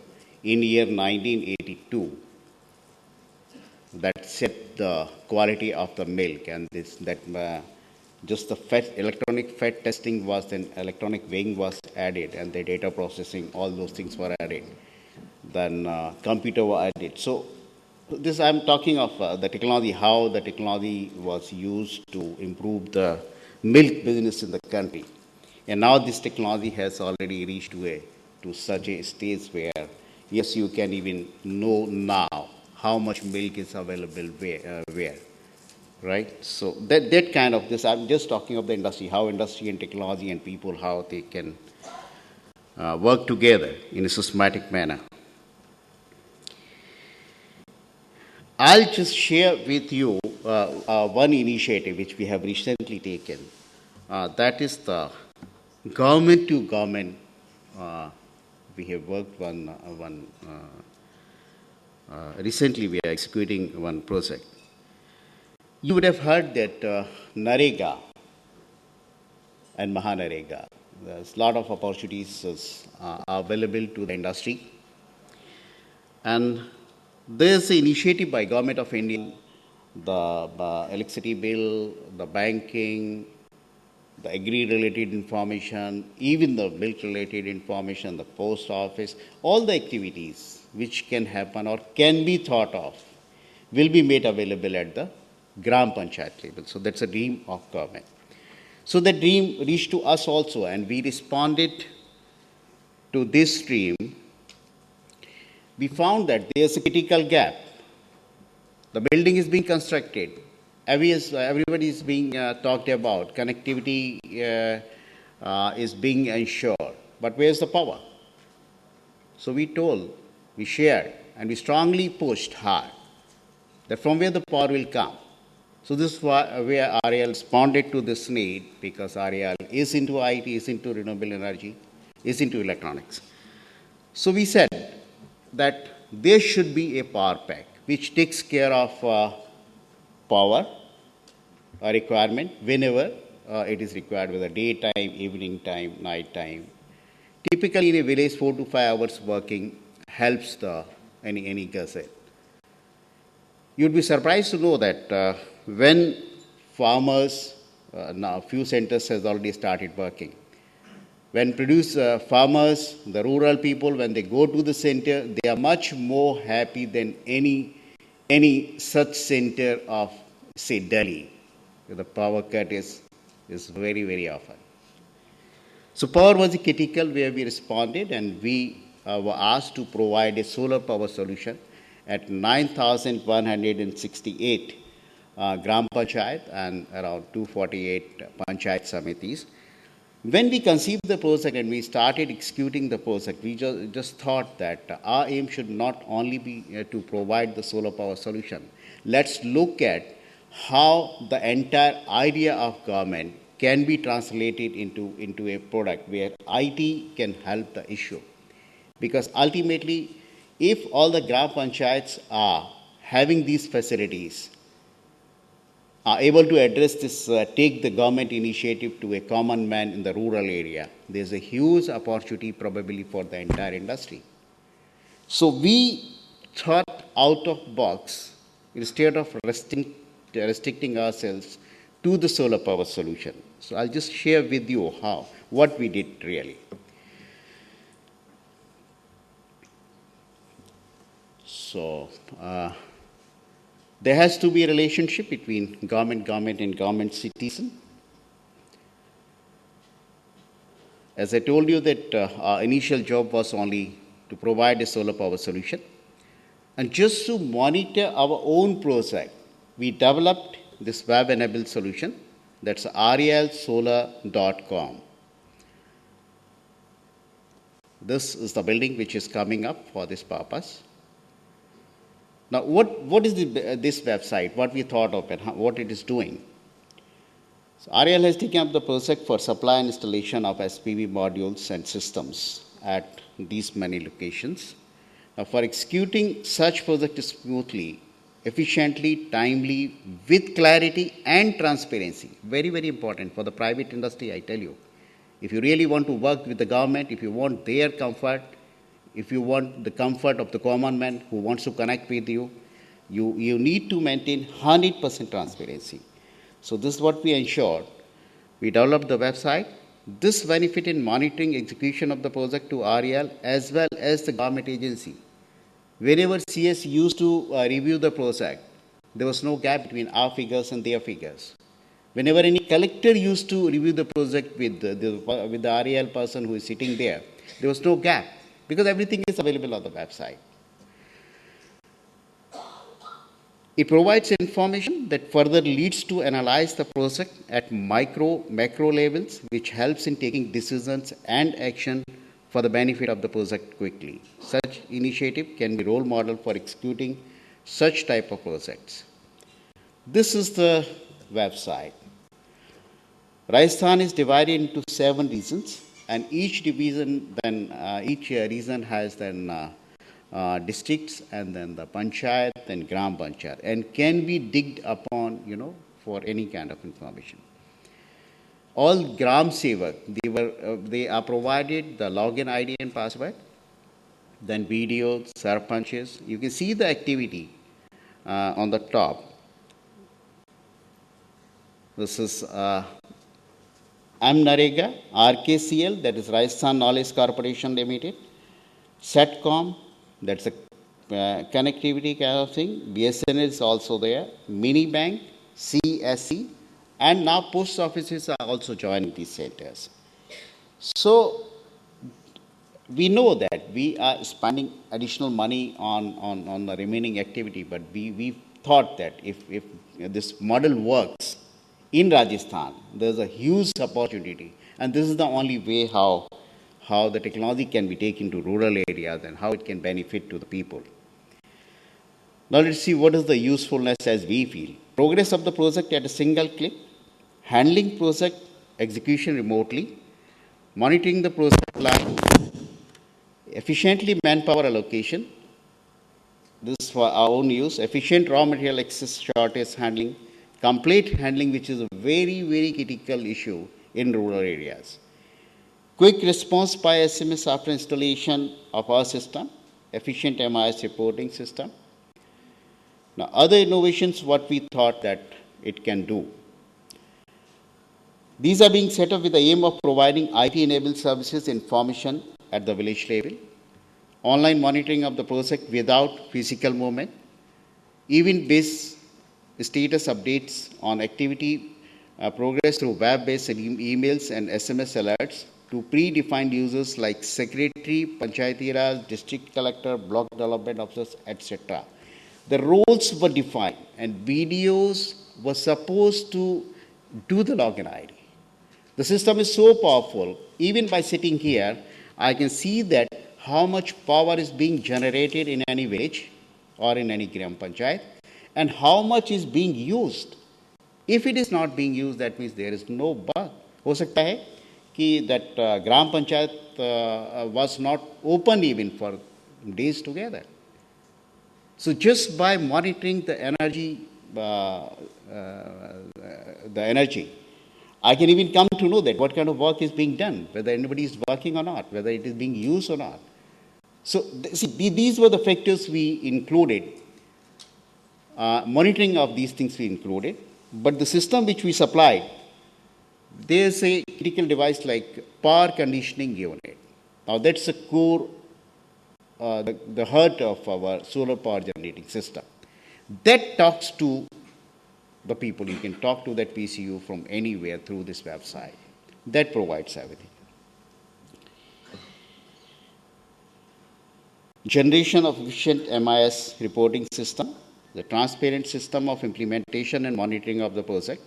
in year 1982, that set the quality of the milk, and just the electronic fat testing was, then electronic weighing was added, and the data processing, all those things were added. Then computer was added. So this I'm talking of the technology, how the technology was used to improve the milk business in the country. And now this technology has already reached to such a stage where, yes, you can even know now how much milk is available where. Right? So that kind of this, I'm just talking of the industry, how industry and technology and people, how they can work together in a systematic manner. I'll just share with you one initiative which we have recently taken. That is the government to government. We have worked recently we are executing one project. You would have heard that Narega and Mahanarega, there's a lot of opportunities are available to the industry. And there's an initiative by Government of India, the electricity bill, the banking, the agri-related information, even the milk-related information, the post office, all the activities which can happen or can be thought of will be made available at the Gram Panchayat level. So that's a dream of government. So the dream reached to us also, and we responded to this dream. We found that there's a critical gap. The building is being constructed. Everybody is being talked about. Connectivity is being ensured. But where's the power? So we told, we shared, and we strongly pushed hard that from where the power will come. So this is where REL responded to this need, because REL is into IT, is into renewable energy, is into electronics. So we said that there should be a power pack which takes care of power requirement whenever it is required, whether daytime, evening time, night time. Typically in a village, 4 to 5 hours working helps any gazette. You'd be surprised to know that when farmers, now few centers has already started working. When farmers, the rural people, when they go to the center, they are much more happy than any such center of, say, Delhi. The power cut is very, very often. So power was critical where we responded, and we were asked to provide a solar power solution at 9,168 Gram Panchayat and around 248 Panchayat Samitis. When we conceived the project and we started executing the project, we just thought that our aim should not only be to provide the solar power solution. Let's look at how the entire idea of government can be translated into a product where IT can help the issue. Because ultimately, if all the Gram Panchayats are having these facilities, are able to address this, take the government initiative to a common man in the rural area, there's a huge opportunity probably for the entire industry. So we thought out of box instead of restricting ourselves to the solar power solution. So I'll just share with you what we did really. So there has to be a relationship between government, and government citizen. As I told you that our initial job was only to provide a solar power solution. And just to monitor our own project, we developed this web-enabled solution. That's relsolar.com. This is the building which is coming up for this purpose. Now, what is this website, what we thought of and what it is doing? So REL has taken up the project for supply and installation of SPV modules and systems at these many locations. Now, for executing such projects smoothly, efficiently, timely, with clarity and transparency, very, very important for the private industry, I tell you. If you really want to work with the government, if you want their comfort, if you want the comfort of the common man who wants to connect with you, you need to maintain 100% transparency. So this is what we ensured. We developed the website. This benefited monitoring execution of the project to REL as well as the government agency. Whenever CS used to review the project, there was no gap between our figures and their figures. Whenever any collector used to review the project with the REL person who is sitting there was no gap, because everything is available on the website. It provides information that further leads to analyze the project at macro levels, which helps in taking decisions and action for the benefit of the project quickly. Such initiative can be role model for executing such type of projects. This is the website. Rajasthan is divided into 7 regions. And each region has districts and then the panchayat and gram panchayat, and can be digged upon, for any kind of information. All gram sevak, they are provided the login ID and password, then BDOs, sarpanches. You can see the activity on the top. This is MNREGA, RKCL, that is Rajasthan Knowledge Corporation Limited, SETCOM, that's a connectivity kind of thing, BSNL is also there, Mini Bank, CSE, and now post offices are also joining these centers. So we know that we are spending additional money on the remaining activity, but we thought that if this model works in Rajasthan, there's a huge opportunity, and this is the only way how the technology can be taken to rural areas and how it can benefit to the people. Now let's see what is the usefulness as we feel. Progress of the project at a single click, handling project execution remotely, monitoring the project line, efficiently manpower allocation, this is for our own use, efficient raw material access shortage handling, complete handling, which is a very, very critical issue in rural areas. Quick response by SMS after installation of our system, efficient MIS reporting system. Now, other innovations, what we thought that it can do. These are being set up with the aim of providing IT-enabled services information at the village level, online monitoring of the project without physical movement, event-based status updates on activity progress through web-based emails and SMS alerts to predefined users like secretary, panchayati raj, district collector, block development officers, etc. The roles were defined, and BDOs were supposed to do the login ID. The system is so powerful, even by sitting here, I can see that how much power is being generated in any village or in any gram panchayat, and how much is being used. If it is not being used, that means there is no bug. हो सकता है कि that gram panchayat was not open even for days together. So just by monitoring the energy, I can even come to know that what kind of work is being done, whether anybody is working or not, whether it is being used or not. So see, these were the factors we included. Monitoring of these things we included, but the system which we supplied, there's a critical device like power conditioning unit. Now that's the core, the heart of our solar power generating system. That talks to the people. You can talk to that PCU from anywhere through this website. That provides everything. Generation of efficient MIS reporting system, the transparent system of implementation and monitoring of the project.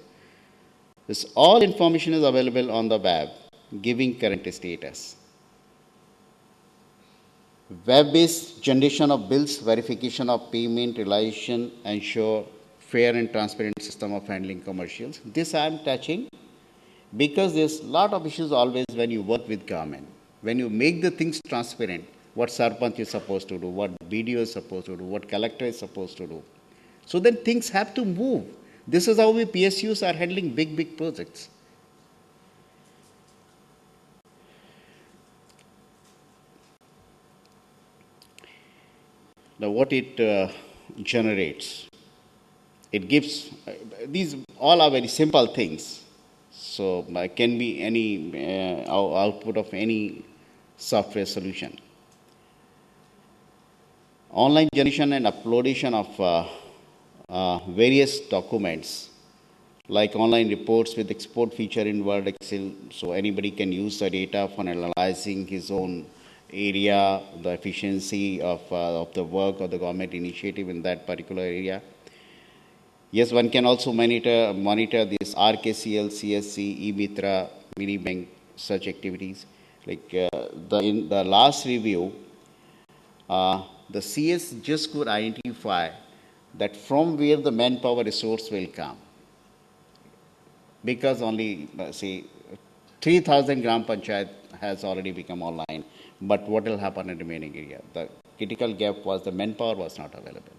This all information is available on the web, giving current status. Web-based generation of bills, verification of payment, realization, ensure fair and transparent system of handling commercials. This I am touching because there's a lot of issues always when you work with government. When you make the things transparent, what Sarpanch is supposed to do, what BDO is supposed to do, what collector is supposed to do. So then things have to move. This is how we PSUs are handling big projects. Now what it generates, it gives, these all are very simple things. So can be any output of any software solution. Online generation and uploadation of various documents, like online reports with export feature in Word, Excel, so anybody can use the data for analyzing his own area, the efficiency of the work or the government initiative in that particular area. Yes, one can also monitor this RKCL, CSC, eMitra, Mini Bank, such activities. Like in the last review, the CS just could identify that from where the manpower resource will come. Because only, say, 3,000 gram panchayat has already become online, but what will happen in the remaining area? The critical gap was the manpower was not available.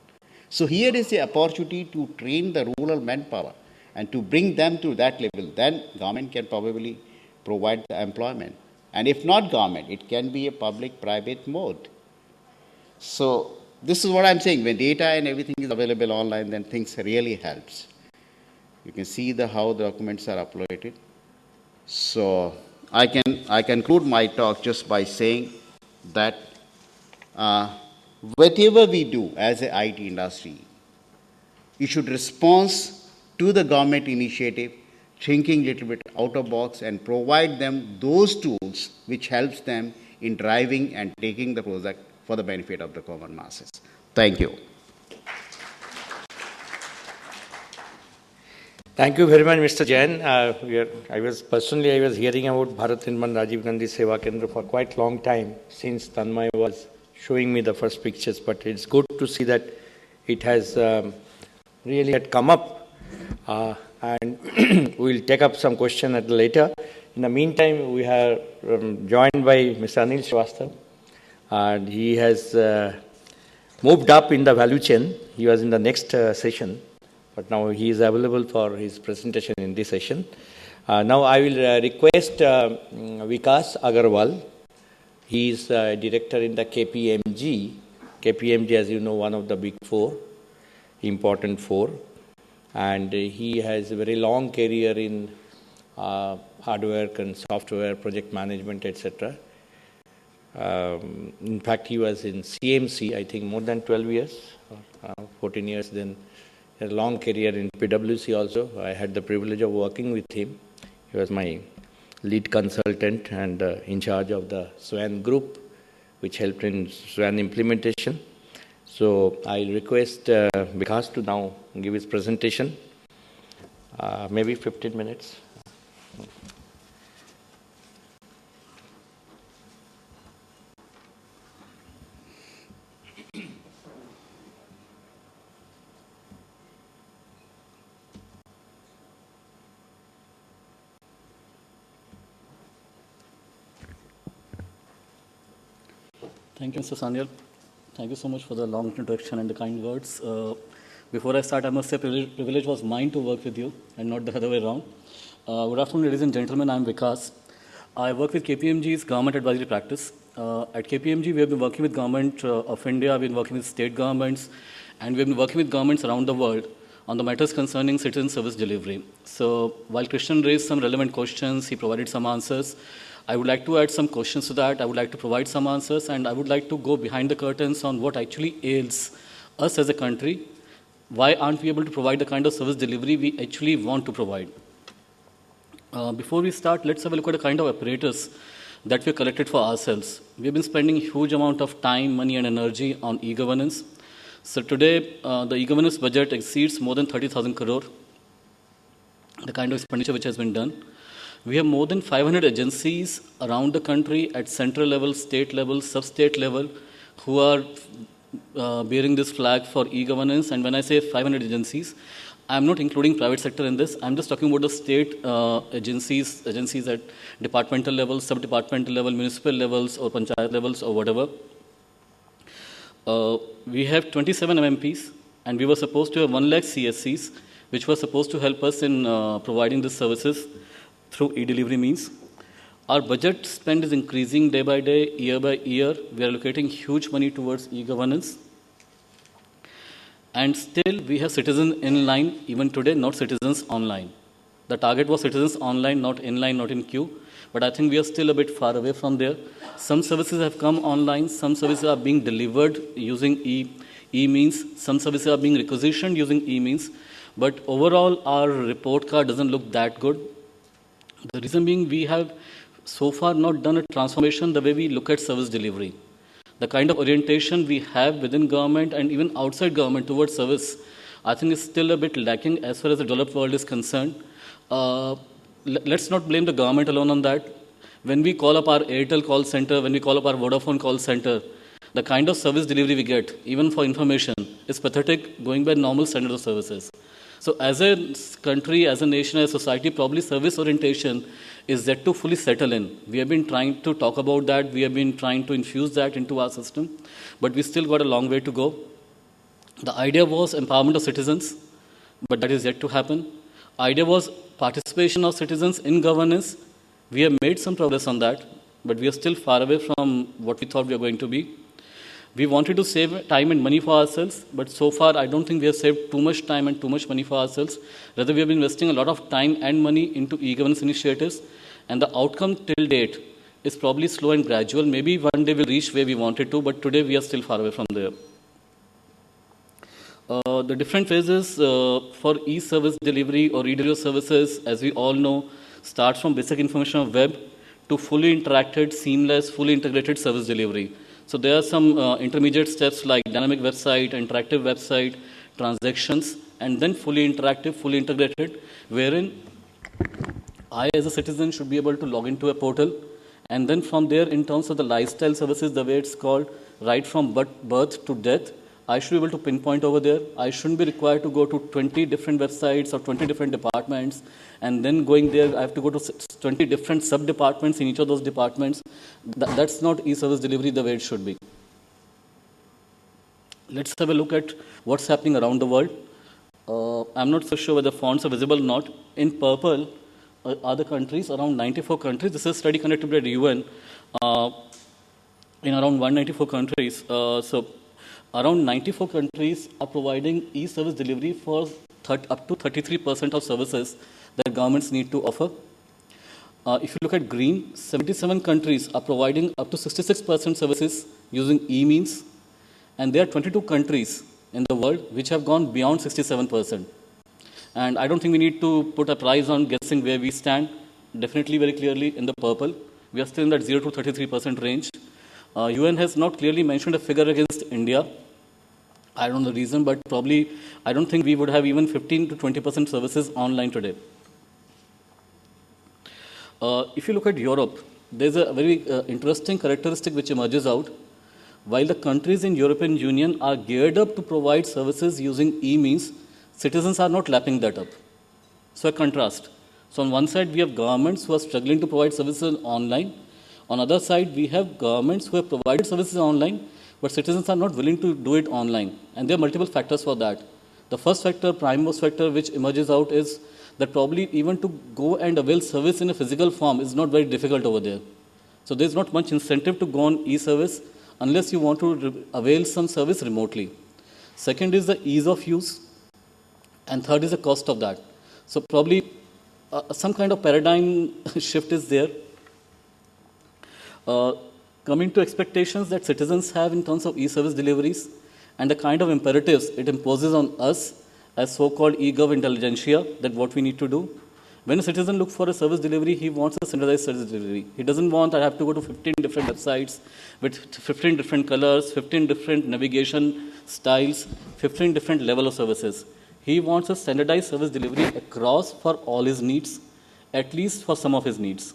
So here is the opportunity to train the rural manpower and to bring them to that level. Then government can probably provide the employment. And if not government, it can be a public-private mode. So this is what I'm saying. When data and everything is available online, then things really helps. You can see how the documents are uploaded. So I conclude my talk just by saying that whatever we do as an IT industry, you should respond to the government initiative, thinking a little bit out of box and provide them those tools which helps them in driving and taking the project for the benefit of the common masses. Thank you. Thank you very much, Mr. Jain. I was hearing about Bharat Nirman Rajiv Gandhi Seva Kendra for quite a long time, since Tanmay was showing me the first pictures, but it's good to see that it has really had come up, and we'll take up some question at the later. In the meantime, we are joined by Mr. Anil Srivastav, and he has moved up in the value chain. He was in the next session, but now he is available for his presentation in this session. Now I will request Vikas Agarwal. He is director in the KPMG. KPMG, as you know, one of the big four, important four. And he has a very long career in hardware and software, project management, etc. In fact, he was in CMC, I think, more than 12 years, 14 years. Then a long career in PwC also. I had the privilege of working with him. He was my lead consultant and in charge of the SWAN group, which helped in SWAN implementation. So I request Vikas to now give his presentation, maybe 15 minutes. Thank you, Mr. Sanyal. Thank you so much for the long introduction and the kind words. Before I start, I must say privilege was mine to work with you and not the other way around. Good afternoon, ladies and gentlemen. I'm Vikas. I work with KPMG's government advisory practice. At KPMG, we have been working with government of India, we've been working with state governments, and we've been working with governments around the world on the matters concerning citizen service delivery. So while Krishnan raised some relevant questions, he provided some answers. I would like to add some questions to that. I would like to provide some answers, and I would like to go behind the curtains on what actually ails us as a country. Why aren't we able to provide the kind of service delivery we actually want to provide? Before we start, let's have a look at the kind of apparatus that we've collected for ourselves. We've been spending a huge amount of time, money, and energy on e-governance. So today, the e-governance budget exceeds more than 30,000 crore, the kind of expenditure which has been done. We have more than 500 agencies around the country at central level, state level, sub-state level, who are bearing this flag for e-governance. And when I say 500 agencies, I'm not including private sector in this. I'm just talking about the state agencies at departmental level, sub-departmental level, municipal levels, or panchayat levels, or whatever. We have 27 MMPs, and we were supposed to have 1 lakh CSCs, which were supposed to help us in providing these services through e-delivery means. Our budget spend is increasing day by day, year by year. We are allocating huge money towards e-governance. And still, we have citizens in line, even today, not citizens online. The target was citizens online, not in line, not in queue. But I think we are still a bit far away from there. Some services have come online. Some services are being delivered using e-means. Some services are being requisitioned using e-means. But overall, our report card doesn't look that good. The reason being, we have so far not done a transformation the way we look at service delivery. The kind of orientation we have within government and even outside government towards service, I think is still a bit lacking as far as the developed world is concerned. Let's not blame the government alone on that. When we call up our Airtel call center, when we call up our Vodafone call center, the kind of service delivery we get, even for information, is pathetic going by normal standards of services. So as a country, as a nation, as a society, probably service orientation is yet to fully settle in. We have been trying to talk about that. We have been trying to infuse that into our system, but we still got a long way to go. The idea was empowerment of citizens, but that is yet to happen. Idea was participation of citizens in governance. We have made some progress on that, but we are still far away from what we thought we were going to be. We wanted to save time and money for ourselves, but so far I don't think we have saved too much time and too much money for ourselves. Rather, we have been investing a lot of time and money into e-governance initiatives, and the outcome till date is probably slow and gradual. Maybe one day we'll reach where we wanted to, but today we are still far away from there. The different phases for e-service delivery or e-delivery services, as we all know, starts from basic information of web to fully interacted, seamless, fully integrated service delivery. So there are some intermediate steps like dynamic website, interactive website, transactions, and then fully interactive, fully integrated, wherein I as a citizen should be able to log into a portal, and then from there, in terms of the lifestyle services, the way it's called, right from birth to death, I should be able to pinpoint over there. I shouldn't be required to go to 20 different websites or 20 different departments, and then going there, I have to go to 20 different sub-departments in each of those departments. That's not e-service delivery the way it should be. Let's have a look at what's happening around the world. I'm not so sure whether fonts are visible or not. In purple are the countries, around 94 countries. This is a study conducted by the UN in around 194 countries. So around 94 countries are providing e-service delivery for up to 33% of services that governments need to offer. If you look at green, 77 countries are providing up to 66% services using e-means, and there are 22 countries in the world which have gone beyond 67%. And I don't think we need to put a price on guessing where we stand. Definitely very clearly in the purple. We are still in that 0 to 33% range. UN has not clearly mentioned a figure against India. I don't know the reason, but probably I don't think we would have even 15 to 20% services online today. If you look at Europe, there's a very interesting characteristic which emerges out. While the countries in European Union are geared up to provide services using e-means, citizens are not lapping that up. So a contrast. So on one side, we have governments who are struggling to provide services online. On the other side, we have governments who have provided services online, but citizens are not willing to do it online. And there are multiple factors for that. The first factor, primemost factor, which emerges out is that probably even to go and avail service in a physical form is not very difficult over there. So there's not much incentive to go on e-service unless you want to avail some service remotely. Second is the ease of use. And third is the cost of that. So probably some kind of paradigm shift is there. Coming to expectations that citizens have in terms of e-service deliveries and the kind of imperatives it imposes on us as so-called eGov intelligentsia, that what we need to do. When a citizen looks for a service delivery, he wants a standardized service delivery. He doesn't want I have to go to 15 different websites with 15 different colors, 15 different navigation styles, 15 different level of services. He wants a standardized service delivery across for all his needs, at least for some of his needs.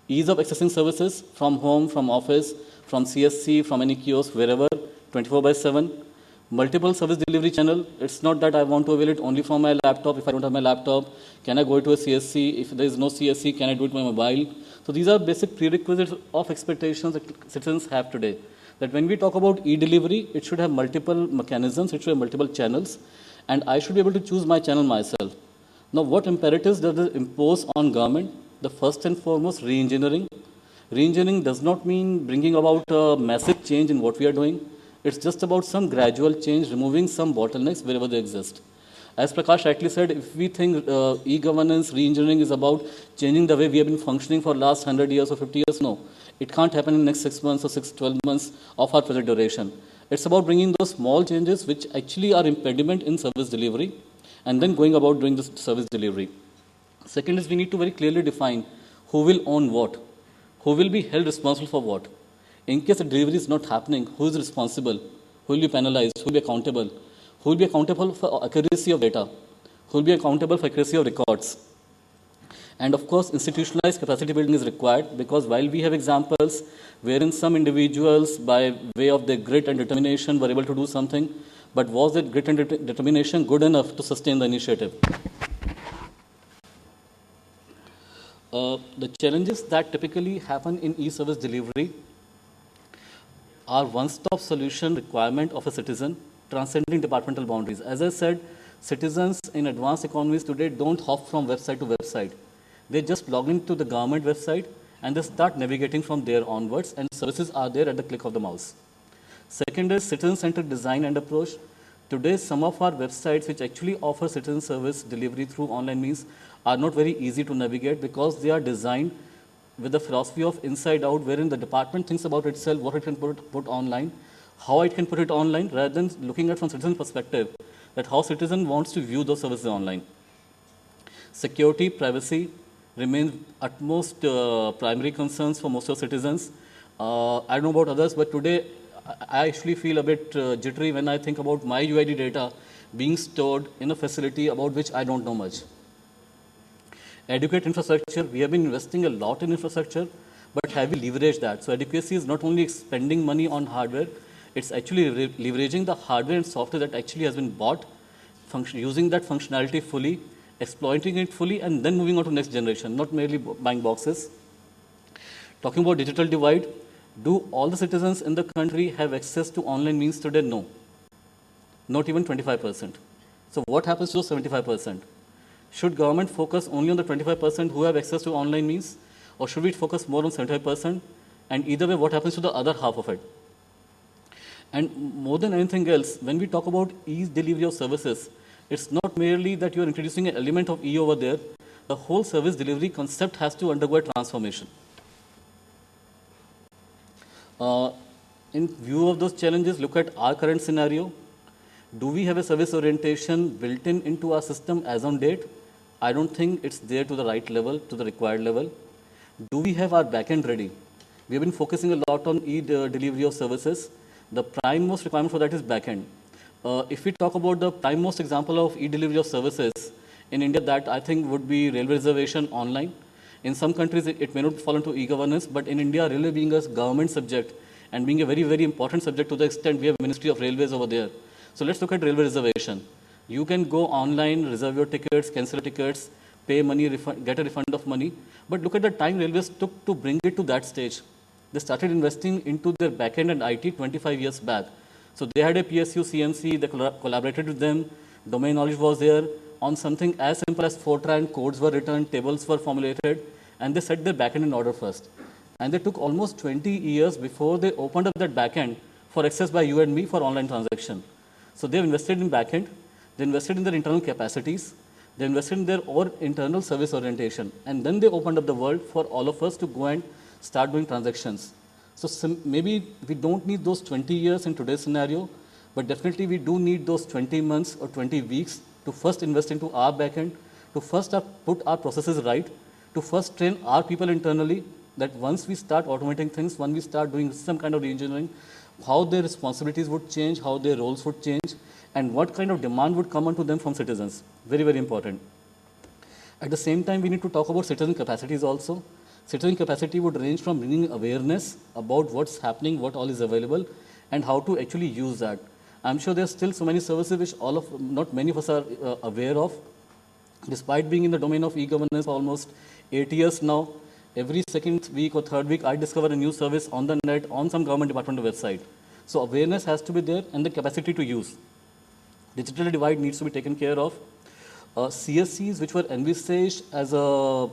Ease of accessing services from home, from office, from CSC, from any kiosk, wherever, 24/7. Multiple service delivery channel. It's not that I want to avail it only from my laptop. If I don't have my laptop, can I go to a CSC? If there is no CSC, can I do it on my mobile? So these are basic prerequisites of expectations that citizens have today. That when we talk about e-delivery, it should have multiple mechanisms, it should have multiple channels, and I should be able to choose my channel myself. Now, what imperatives does it impose on government? The first and foremost, re-engineering. Re-engineering does not mean bringing about a massive change in what we are doing. It's just about some gradual change, removing some bottlenecks wherever they exist. As Prakash rightly said, if we think e-governance, re-engineering is about changing the way we have been functioning for the last 100 years or 50 years, no. It can't happen in the next 6 months or 12 months of our project duration. It's about bringing those small changes which actually are impediment in service delivery and then going about doing this service delivery. Second is we need to very clearly define who will own what, who will be held responsible for what. In case the delivery is not happening, who is responsible, who will be penalized, who will be accountable, who will be accountable for accuracy of data, who will be accountable for accuracy of records. And of course, institutionalized capacity building is required because while we have examples wherein some individuals by way of their grit and determination were able to do something, but was that grit and determination good enough to sustain the initiative? The challenges that typically happen in e-service delivery are one-stop solution requirement of a citizen transcending departmental boundaries. As I said, citizens in advanced economies today don't hop from website to website. They just log into the government website and they start navigating from there onwards, and services are there at the click of the mouse. Second is citizen-centered design and approach. Today, some of our websites which actually offer citizen service delivery through online means are not very easy to navigate because they are designed with the philosophy of inside out, wherein the department thinks about itself, what it can put online, how it can put it online, rather than looking at from citizen perspective, that how citizen wants to view those services online. Security, privacy remain utmost primary concerns for most of citizens. I don't know about others, but today I actually feel a bit jittery when I think about my UID data being stored in a facility about which I don't know much. Adequate infrastructure, we have been investing a lot in infrastructure, but have we leveraged that? So adequacy is not only spending money on hardware, it's actually leveraging the hardware and software that actually has been bought, using that functionality fully, exploiting it fully, and then moving on to next generation, not merely buying boxes. Talking about digital divide, do all the citizens in the country have access to online means today? No. Not even 25%. So what happens to those 75%? Should government focus only on the 25% who have access to online means, or should we focus more on 75%? And either way, what happens to the other half of it? And more than anything else, when we talk about e-delivery of services, it's not merely that you're introducing an element of e over there. The whole service delivery concept has to undergo a transformation. In view of those challenges, look at our current scenario. Do we have a service orientation built into our system as on date? I don't think it's there to the right level, to the required level. Do we have our backend ready? We have been focusing a lot on e-delivery of services. The prime most requirement for that is backend. If we talk about the prime most example of e-delivery of services in India, that I think would be railway reservation online. In some countries, it may not fall into e-governance, but in India, railway being a government subject and being a very, very important subject to the extent we have Ministry of Railways over there. So let's look at railway reservation. You can go online, reserve your tickets, cancel tickets, pay money, get a refund of money. But look at the time railways took to bring it to that stage. They started investing into their backend and IT 25 years back. So they had a PSU, CMC, they collaborated with them, domain knowledge was there. On something as simple as Fortran, codes were written, tables were formulated, and they set their backend in order first. And they took almost 20 years before they opened up that backend for access by you and me for online transaction. So they've invested in backend, they invested in their internal capacities, they invested in their own internal service orientation, and then they opened up the world for all of us to go and start doing transactions. So maybe we don't need those 20 years in today's scenario, but definitely we do need those 20 months or 20 weeks to first invest into our backend, to first put our processes right, to first train our people internally, that once we start automating things, when we start doing some kind of re-engineering, how their responsibilities would change, how their roles would change, and what kind of demand would come onto them from citizens. Very, very important. At the same time, we need to talk about citizen capacities also. Citizen capacity would range from bringing awareness about what's happening, what all is available, and how to actually use that. I'm sure there's still so many services which not many of us are aware of. Despite being in the domain of e-governance for almost 8 years now, every second week or third week, I discover a new service on the net, on some government department website. So awareness has to be there and the capacity to use. Digital divide needs to be taken care of. CSCs, which were envisaged as a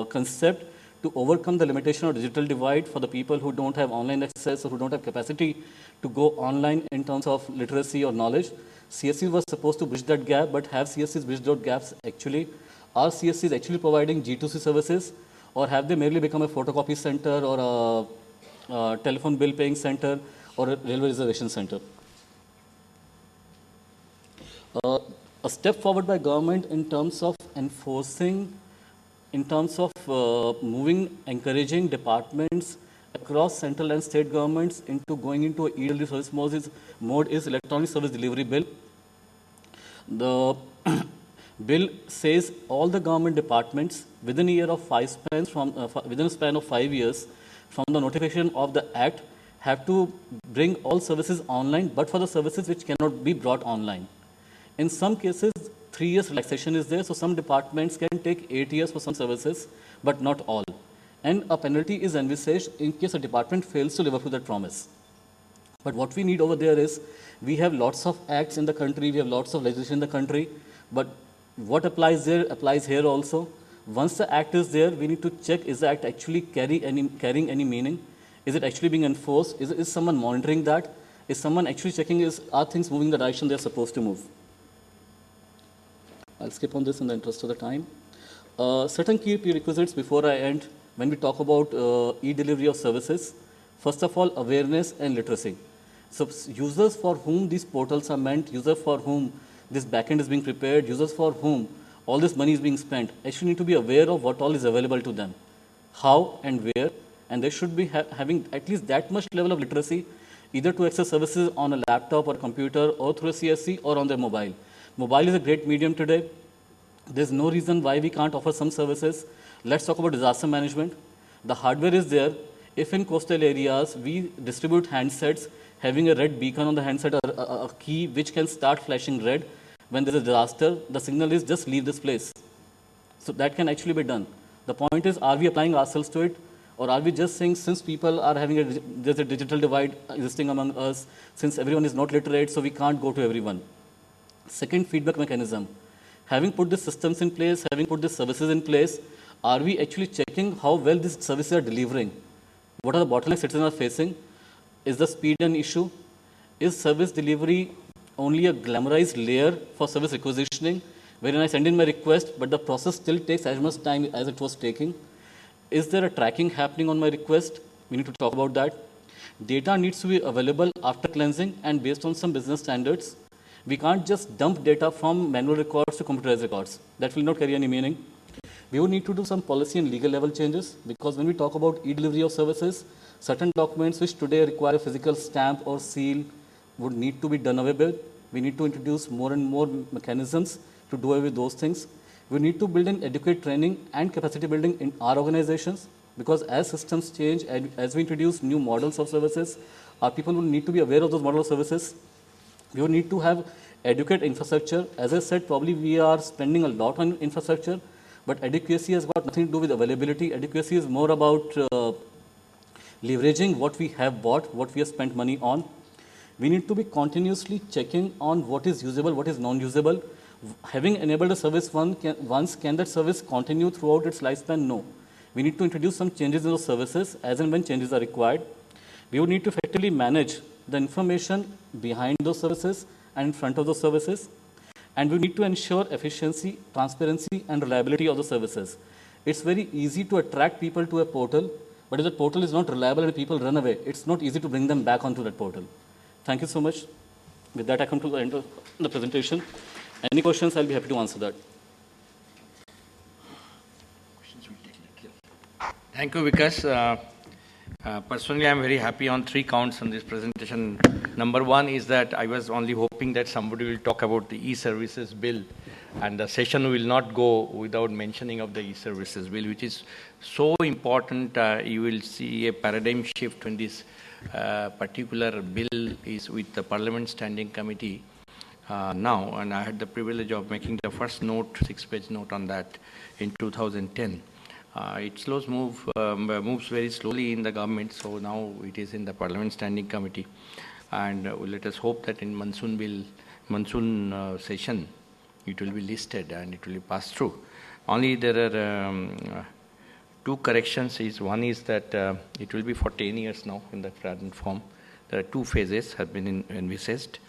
concept to overcome the limitation of digital divide for the people who don't have online access or who don't have capacity to go online in terms of literacy or knowledge. CSCs was supposed to bridge that gap, but have CSCs bridged those gaps actually? Are CSCs actually providing G2C services, or have they merely become a photocopy center or a telephone bill paying center or a railway reservation center? A step forward by government in terms of enforcing, in terms of encouraging departments across central and state governments into going into an e-delivery service mode is electronic service delivery bill. The bill says all the government departments within a year of within a span of 5 years from the notification of the act have to bring all services online, but for the services which cannot be brought online. In some cases, 3 years relaxation is there, so some departments can take 8 years for some services, but not all. And a penalty is envisaged in case a department fails to live up to that promise. But what we need over there is, we have lots of acts in the country, we have lots of legislation in the country, but what applies there applies here also. Once the act is there, we need to check, is the act actually carrying any meaning? Is it actually being enforced? Is someone monitoring that? Is someone actually checking, are things moving in the direction they're supposed to move? I'll skip on this in the interest of the time. Certain key prerequisites before I end, when we talk about e-delivery of services. First of all, awareness and literacy. So users for whom these portals are meant, users for whom this backend is being prepared, users for whom all this money is being spent, actually need to be aware of what all is available to them, how and where, and they should be having at least that much level of literacy, either to access services on a laptop or computer or through a CSC or on their mobile. Mobile is a great medium today. There's no reason why we can't offer some services. Let's talk about disaster management. The hardware is there. If in coastal areas we distribute handsets having a red beacon on the handset, or a key which can start flashing red when there's a disaster, the signal is just leave this place. So that can actually be done. The point is, are we applying ourselves to it? Or are we just saying, since people are having there's a digital divide existing among us, since everyone is not literate, so we can't go to everyone? Second, feedback mechanism. Having put these systems in place, having put these services in place, are we actually checking how well these services are delivering? What are the bottlenecks citizens are facing? Is the speed an issue? Is service delivery only a glamorized layer for service requisitioning, wherein I send in my request, but the process still takes as much time as it was taking? Is there a tracking happening on my request? We need to talk about that. Data needs to be available after cleansing and based on some business standards. We can't just dump data from manual records to computerized records. That will not carry any meaning. We would need to do some policy and legal level changes, because when we talk about e-delivery of services, certain documents which today require a physical stamp or seal would need to be done away with. We need to introduce more and more mechanisms to do away with those things. We need to build in adequate training and capacity building in our organizations, because as systems change, and as we introduce new models of services, our people will need to be aware of those model of services. We will need to have adequate infrastructure. As I said, probably we are spending a lot on infrastructure, but adequacy has got nothing to do with availability. Adequacy is more about leveraging what we have bought, what we have spent money on. We need to be continuously checking on what is usable, what is non-usable. Having enabled a service once, can that service continue throughout its lifespan? No. We need to introduce some changes in those services as and when changes are required. We would need to effectively manage the information behind those services and in front of those services. And we need to ensure efficiency, transparency, and reliability of the services. It's very easy to attract people to a portal, but if the portal is not reliable and people run away, it's not easy to bring them back onto that portal. Thank you so much. With that, I come to the end of the presentation. Any questions, I'll be happy to answer that. Thank you, Vikas. Personally, I'm very happy on 3 counts on this presentation. Number 1 is that I was only hoping that somebody will talk about the eServices bill, and the session will not go without mentioning of the eServices bill, which is so important. You will see a paradigm shift when this particular bill is with the Parliament Standing Committee now, and I had the privilege of making the first note, 6-page note on that in 2010. It moves very slowly in the government, so now it is in the Parliament Standing Committee, and let us hope that in monsoon session it will be listed and it will be passed through. Only there are 2 corrections. One is that it will be for 10 years now in the present form. There are 2 phases have been envisaged.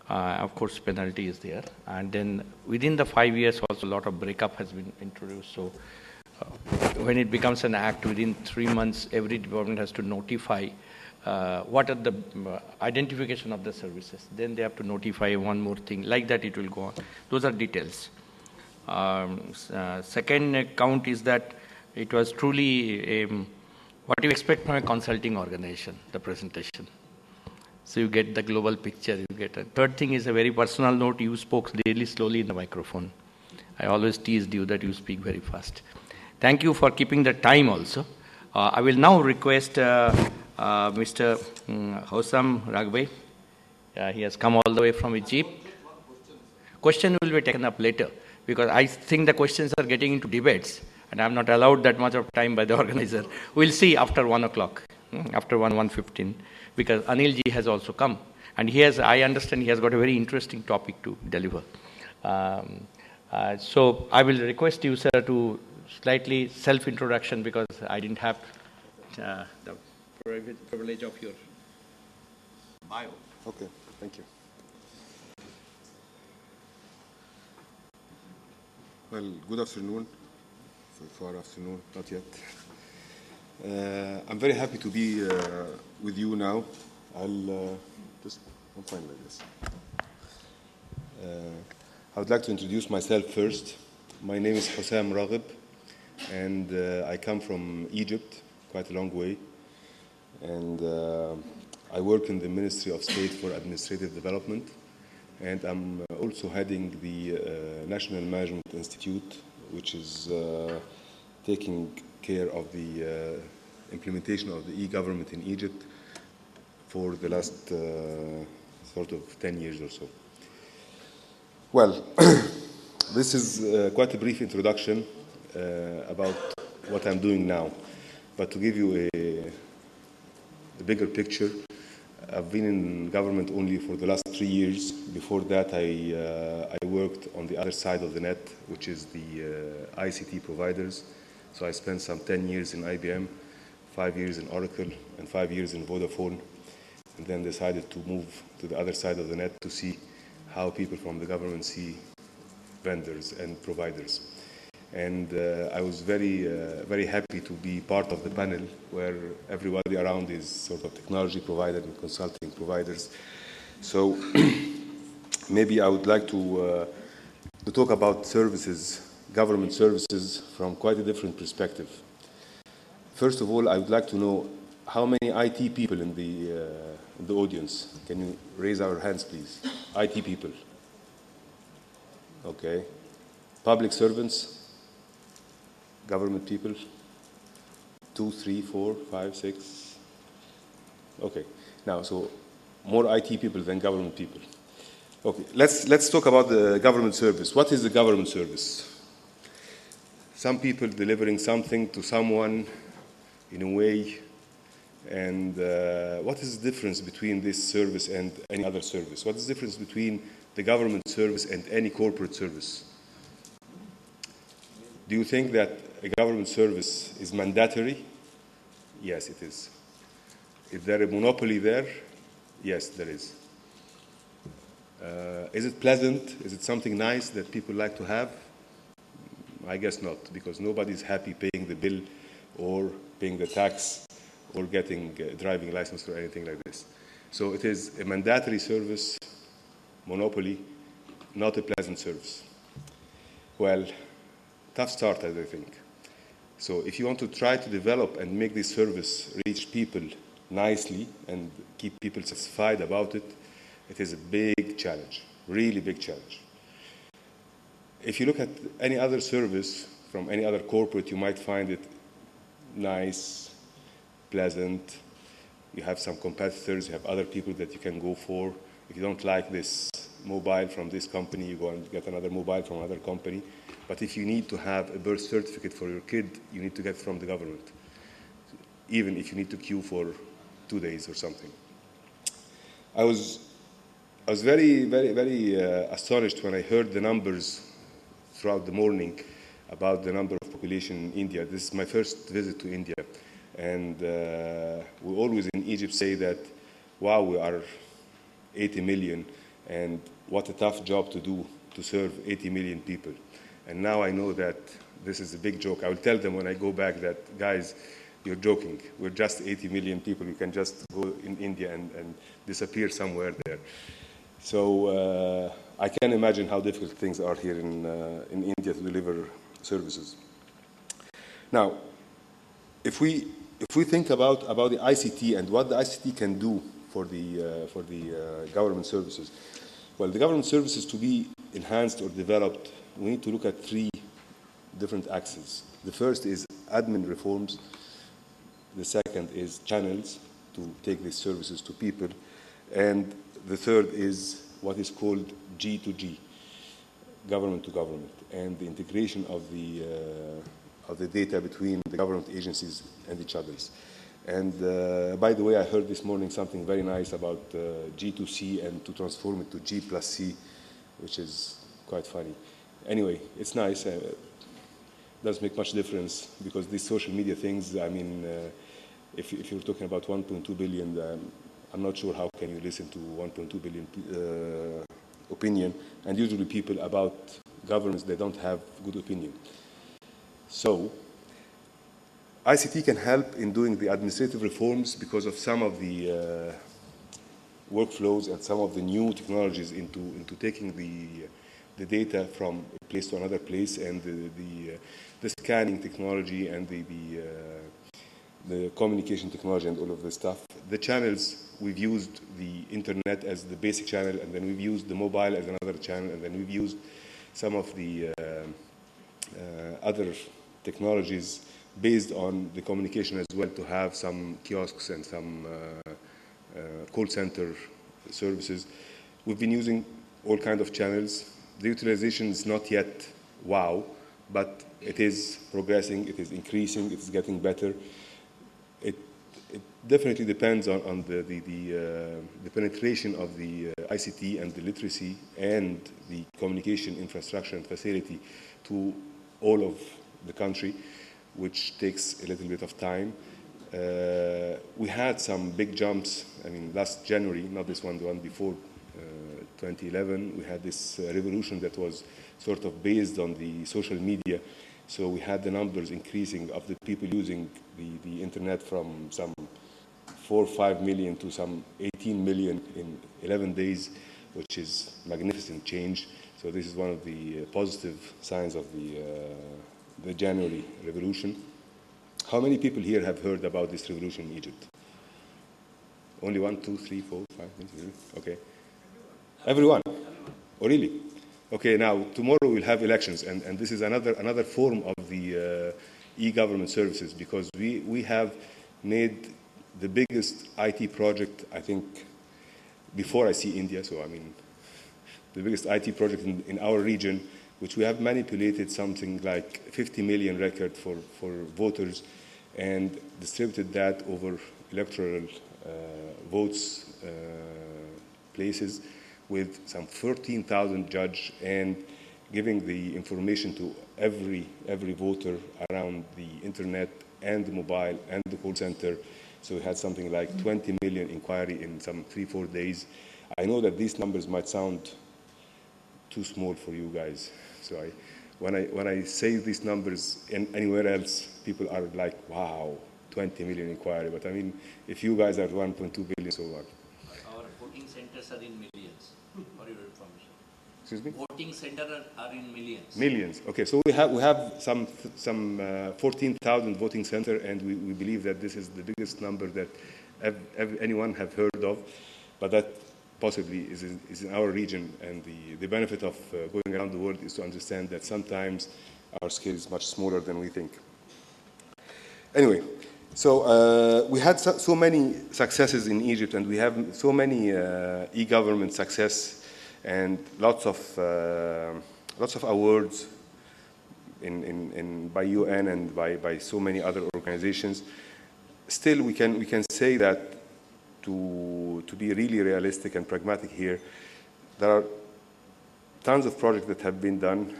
Of course, penalty is there, and then within the 5 years also a lot of breakup has been introduced. So when it becomes an act, within 3 months, every department has to notify what are the identification of the services. Then they have to notify one more thing. Like that, it will go on. Those are details. Second count is that it was truly what you expect from a consulting organization, the presentation. So you get the global picture. You get a third thing is a very personal note. You spoke really slowly in the microphone. I always teased you that you speak very fast. Thank you for keeping the time also. I will now request Mr. Hossam Raghve. He has come all the way from Egypt. Question will be taken up later, because I think the questions are getting into debates, and I'm not allowed that much of time by the organizer. We'll see after 1 o'clock, after 1:15, because Anil ji has also come. And he has, I understand he has got a very interesting topic to deliver. So I will request you, sir, to slightly self-introduction, because I didn't have the privilege of your bio. Okay, thank you. Well, good afternoon. Far afternoon, not yet. I'm very happy to be with you now. I'm fine like this. I would like to introduce myself first. My name is Hussam Raghib, and I come from Egypt, quite a long way. And I work in the Ministry of State for Administrative Development, and I'm also heading the National Management Institute, which is taking care of the implementation of the e-government in Egypt for the last sort of 10 years or so. Well, this is quite a brief introduction about what I'm doing now. But to give you a bigger picture, I've been in government only for the last 3 years. Before that, I worked on the other side of the net, which is the ICT providers. So I spent some 10 years in IBM, 5 years in Oracle, and 5 years in Vodafone, and then decided to move to the other side of the net to see how people from the government see vendors and providers. And I was very happy to be part of the panel where everybody around is sort of technology provider and consulting providers. So maybe I would like to talk about services, government services, from quite a different perspective. First of all, I would like to know how many IT people in the audience. Can you raise our hands, please? IT people. Okay. Public servants. Government people, 2, 3, 4, 5, 6. Okay, now, so more IT people than government people. Okay, let's talk about the government service. What is the government service? Some people delivering something to someone in a way, and what is the difference between this service and any other service? What is the difference between the government service and any corporate service? Do you think that a government service is mandatory? Yes, it is. Is there a monopoly there? Yes, there is. Is it pleasant? Is it something nice that people like to have? I guess not, because nobody's happy paying the bill or paying the tax or getting a driving license or anything like this. So it is a mandatory service, monopoly, not a pleasant service. Well, tough start, I think. So if you want to try to develop and make this service reach people nicely and keep people satisfied about it, it is a big challenge, really big challenge. If you look at any other service from any other corporate, you might find it nice, pleasant. You have some competitors, you have other people that you can go for. If you don't like this mobile from this company, you go and get another mobile from another company. But if you need to have a birth certificate for your kid, you need to get it from the government, even if you need to queue for 2 days or something. I was very astonished when I heard the numbers throughout the morning about the number of population in India. This is my first visit to India. And we always in Egypt say that, wow, we are 80 million, and what a tough job to do to serve 80 million people. And now I know that this is a big joke. I will tell them when I go back that, guys, you're joking. We're just 80 million people. You can just go in India and disappear somewhere there. So I can imagine how difficult things are here in India to deliver services. Now, if we think about the ICT and what the ICT can do for the government services, well, the government services to be enhanced or developed, we need to look at 3 different axes. The first is admin reforms. The second is channels to take these services to people. And the third is what is called G2G. government to government and the integration of the data between the government agencies and each others. And by the way, I heard this morning something very nice about G2C and to transform it to G plus C, which is quite funny. Anyway, it's nice. Doesn't make much difference because these social media things, I mean, if you're talking about 1.2 billion, I'm not sure how can you listen to 1.2 billion opinion, and usually people about governments, they don't have good opinion. So ICT can help in doing the administrative reforms because of some of the workflows and some of the new technologies into taking the data from a place to another place, and the scanning technology and the communication technology and all of this stuff. The channels, we've used the internet as the basic channel, and then we've used the mobile as another channel, and then we've used some of the other technologies based on the communication as well to have some kiosks and some call center services. We've been using all kinds of channels. The utilization is not yet wow, but it is progressing, it is increasing, it is getting better. It definitely depends on the penetration of the ICT and the literacy and the communication infrastructure and facility to all of the country, which takes a little bit of time. We had some big jumps. I mean, last January, not this one, the one before 2011, we had this revolution that was sort of based on the social media. So we had the numbers increasing of the people using the internet from some 4 or 5 million to some 18 million in 11 days, which is magnificent change. So this is one of the positive signs of the January revolution. How many people here have heard about this revolution in Egypt? Only 1, 2, 3, 4, 5, 6, okay. Everyone? Oh, really? Okay, now tomorrow we'll have elections, and this is another form of the e-government services, because we have made the biggest IT project, I think, before I see India, so I mean, the biggest IT project in our region, which we have manipulated something like 50 million record for voters and distributed that over electoral votes places with some 14,000 judges and giving the information to every voter around the internet and the mobile and the call center. So we had something like 20 million inquiry in some 3-4 days. I know that these numbers might sound too small for you guys. So when I say these numbers anywhere else, people are like, wow, 20 million inquiry. But I mean, if you guys are 1.2 billion, so what? Our voting centers are in millions, for your information. Excuse me? Voting centers are in millions. Millions. Okay, so we have some 14,000 voting center, and we believe that this is the biggest number that anyone have heard of, but that possibly is in our region. And the benefit of going around the world is to understand that sometimes our scale is much smaller than we think. Anyway, so we had so many successes in Egypt, and we have so many e-government success and lots of awards by UN and by so many other organizations. Still, we can say that to be really realistic and pragmatic here, there are tons of projects that have been done.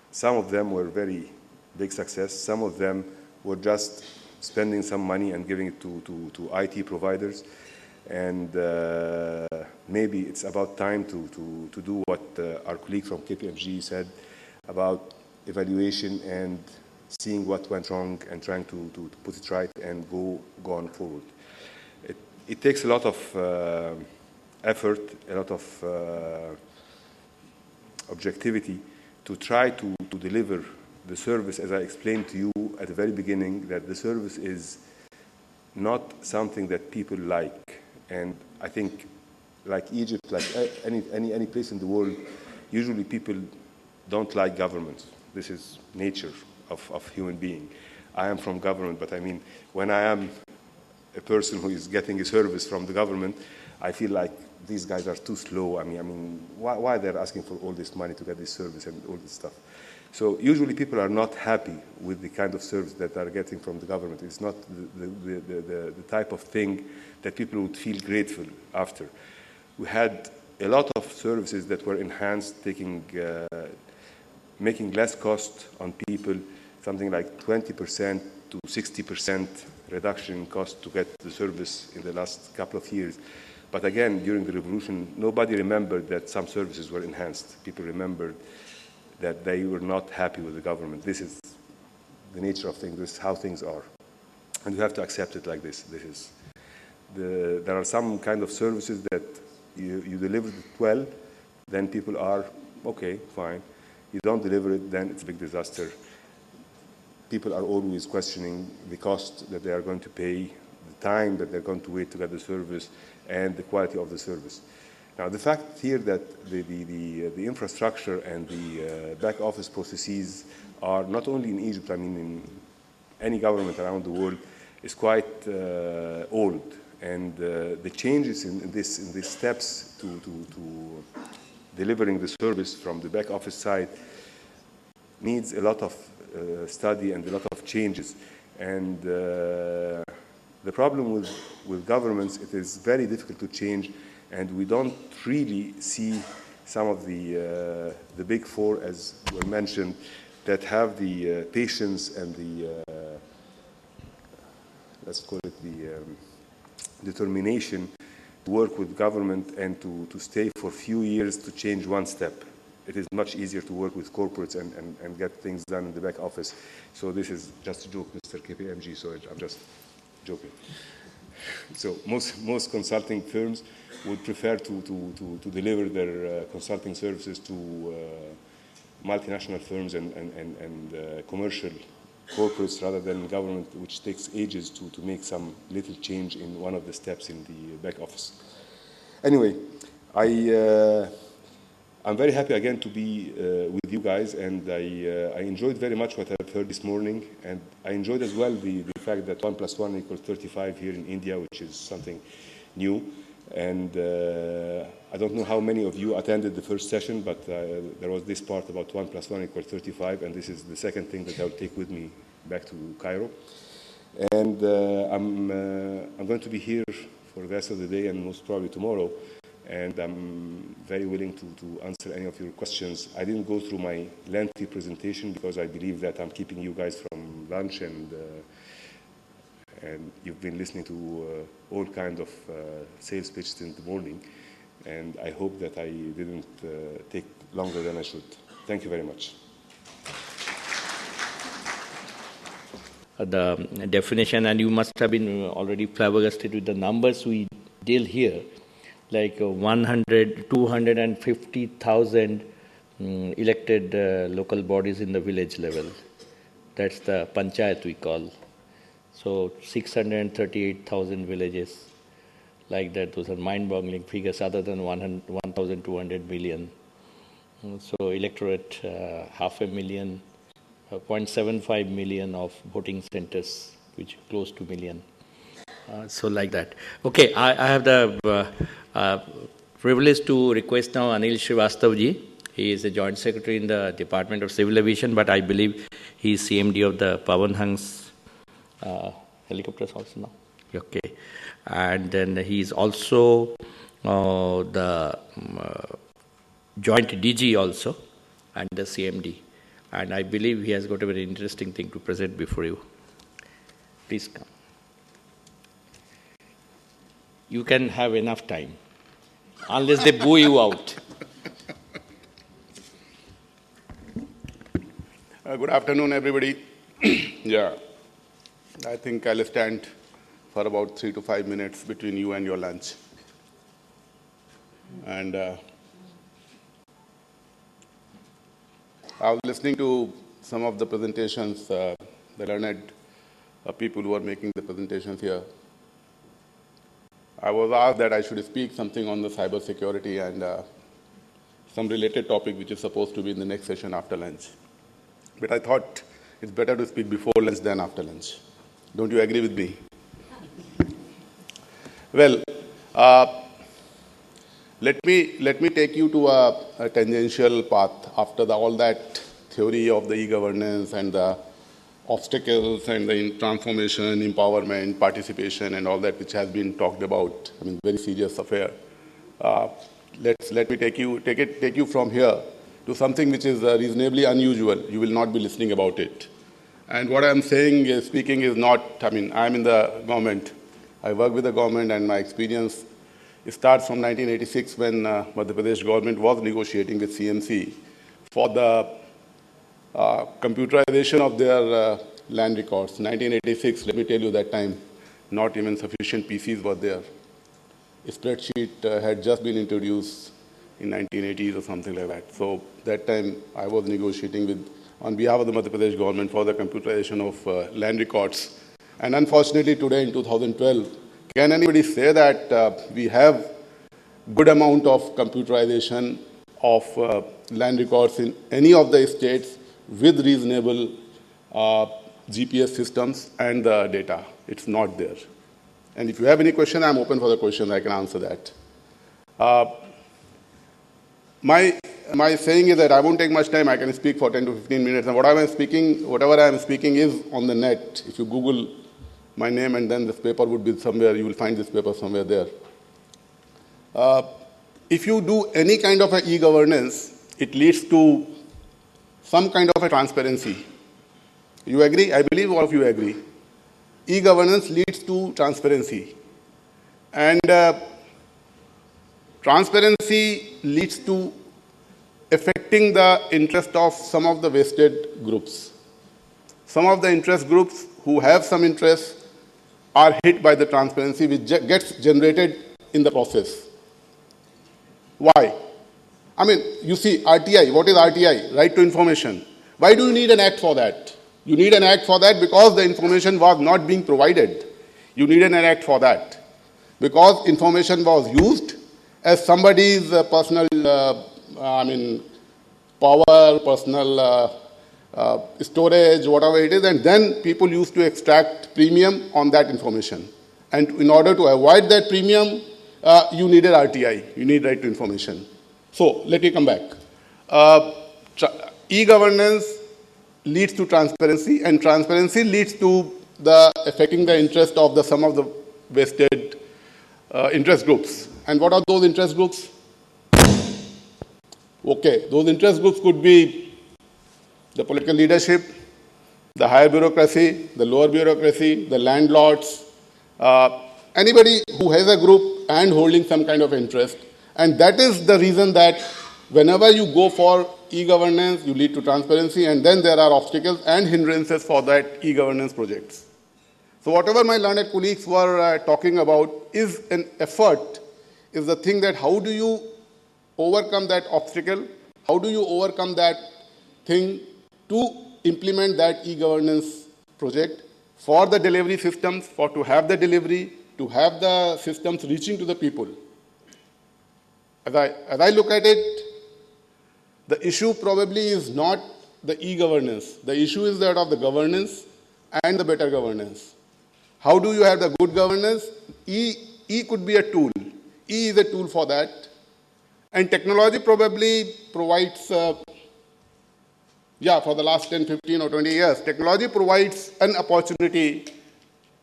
Some of them were very big success. Some of them were just spending some money and giving it to IT providers. And maybe it's about time to do what our colleague from KPMG said about evaluation and seeing what went wrong and trying to put it right and go on forward. It takes a lot of effort, a lot of objectivity to try to deliver the service, as I explained to you at the very beginning, that the service is not something that people like. And I think, like Egypt, like any place in the world, usually people don't like government. This is nature of human being. I am from government, but I mean, when I am a person who is getting a service from the government, I feel like these guys are too slow. I mean, why they're asking for all this money to get this service and all this stuff? So usually people are not happy with the kind of service that they're getting from the government. It's not the type of thing that people would feel grateful after. We had a lot of services that were enhanced, making less cost on people, something like 20% to 60% reduction in cost to get the service in the last couple of years. But again, during the revolution, nobody remembered that some services were enhanced. People remembered that they were not happy with the government. This is the nature of things. This is how things are. And you have to accept it like this. There are some kind of services that you deliver it well, then people are, okay, fine. You don't deliver it, then it's a big disaster. People are always questioning the cost that they are going to pay, the time that they're going to wait to get the service, and the quality of the service. Now, the fact here that the infrastructure and the back office processes are not only in Egypt, I mean in any government around the world, is quite old. And the changes in these steps to delivering the service from the back office side needs a lot of study and a lot of changes. And the problem with governments, it is very difficult to change, and we don't really see some of the big four, as were mentioned, that have the patience and the, let's call it the determination to work with government and to stay for a few years to change one step. It is much easier to work with corporates and get things done in the back office. So this is just a joke, Mr. KPMG, so I'm just joking. So most consulting firms would prefer to deliver their consulting services to multinational firms and commercial corporates rather than government, which takes ages to make some little change in one of the steps in the back office. Anyway, I'm very happy again to be with you guys, and I enjoyed very much what I've heard this morning, and I enjoyed as well the fact that 1 + 1 = 35 here in India, which is something new. And I don't know how many of you attended the first session, but there was this part about 1 + 1 = 35, and this is the second thing that I'll take with me back to Cairo. And I'm going to be here for the rest of the day and most probably tomorrow, and I'm very willing to answer any of your questions. I didn't go through my lengthy presentation because I believe that I'm keeping you guys from lunch, and you've been listening to all kinds of sales pitches in the morning, and I hope that I didn't take longer than I should. Thank you very much. The definition, and you must have been already flabbergasted with the numbers we deal here, like 250,000 elected local bodies in the village level. That's the panchayat we call. So 638,000 villages like that. Those are mind-boggling figures, other than 1,200 million. So electorate, 500,000, 0.75 million of voting centers, which is close to million. So like that. Okay, I have the privilege to request now Anil Srivastavji. He is a joint secretary in the Department of Civil Aviation, but I believe he is CMD of the Pawan Hans helicopters also now. Okay. And then he is also the joint DG also and the CMD. And I believe he has got a very interesting thing to present before you. Please come. You can have enough time, unless they boo you out. Good afternoon, everybody. Yeah, I think I'll stand for about 3 to 5 minutes between you and your lunch. And I was listening to some of the presentations, the learned people who are making the presentations here. I was asked that I should speak something on the cyber security and some related topic which is supposed to be in the next session after lunch. But I thought it's better to speak before lunch than after lunch. Don't you agree with me? Well, uh, let me take you to a tangential path after all that theory of the e-governance and the obstacles and the transformation, empowerment, participation, and all that which has been talked about. I mean, very serious affair. Uh, let me take you from here to something which is reasonably unusual. You will not be listening about it. And what I'm speaking is not, I mean, I'm in the government. I work with the government, and my experience starts from 1986 when Madhya Pradesh government was negotiating with CMC for the computerization of their land records. 1986, let me tell you, that time, not even sufficient PCs were there. A spreadsheet had just been introduced in 1980s or something like that. So that time, I was negotiating on behalf of the Madhya Pradesh government for the computerization of land records. And unfortunately, today in 2012, can anybody say that we have good amount of computerization of land records in any of the states with reasonable GPS systems and the data? It's not there. And if you have any question, I'm open for the question. I can answer that. My saying is that I won't take much time. I can speak for 10 to 15 minutes. And whatever I'm speaking is on the net. If you Google my name and then this paper would be somewhere, you will find this paper somewhere there. If you do any kind of a e-governance, it leads to some kind of a transparency. You agree? I believe all of you agree. E-governance leads to transparency. And transparency leads to affecting the interest of some of the vested groups. Some of the interest groups who have some interest are hit by the transparency which gets generated in the process. Why? I mean, you see, RTI, what is RTI? Right to information. Why do you need an act for that? You need an act for that because the information was not being provided. You need an act for that. Because information was used as somebody's personal, power, personal storage, whatever it is, and then people used to extract premium on that information. And in order to avoid that premium, you needed RTI, you need right to information. So let me come back. E-governance leads to transparency, and transparency leads to the affecting the interest of some of the vested interest groups. And what are those interest groups? Okay, those interest groups could be the political leadership, the higher bureaucracy, the lower bureaucracy, the landlords, anybody who has a group and holding some kind of interest. And that is the reason that whenever you go for e-governance, you lead to transparency, and then there are obstacles and hindrances for that e-governance projects. So whatever my learned colleagues were talking about is an effort, is the thing that how do you overcome that obstacle, how do you overcome that thing to implement that e-governance project for the delivery systems, to have the delivery, to have the systems reaching to the people. As I look at it, the issue probably is not the e-governance. The issue is that of the governance and the better governance. How do you have the good governance? E could be a tool. E is a tool for that. And technology probably provides, for the last 10, 15 or 20 years, technology provides an opportunity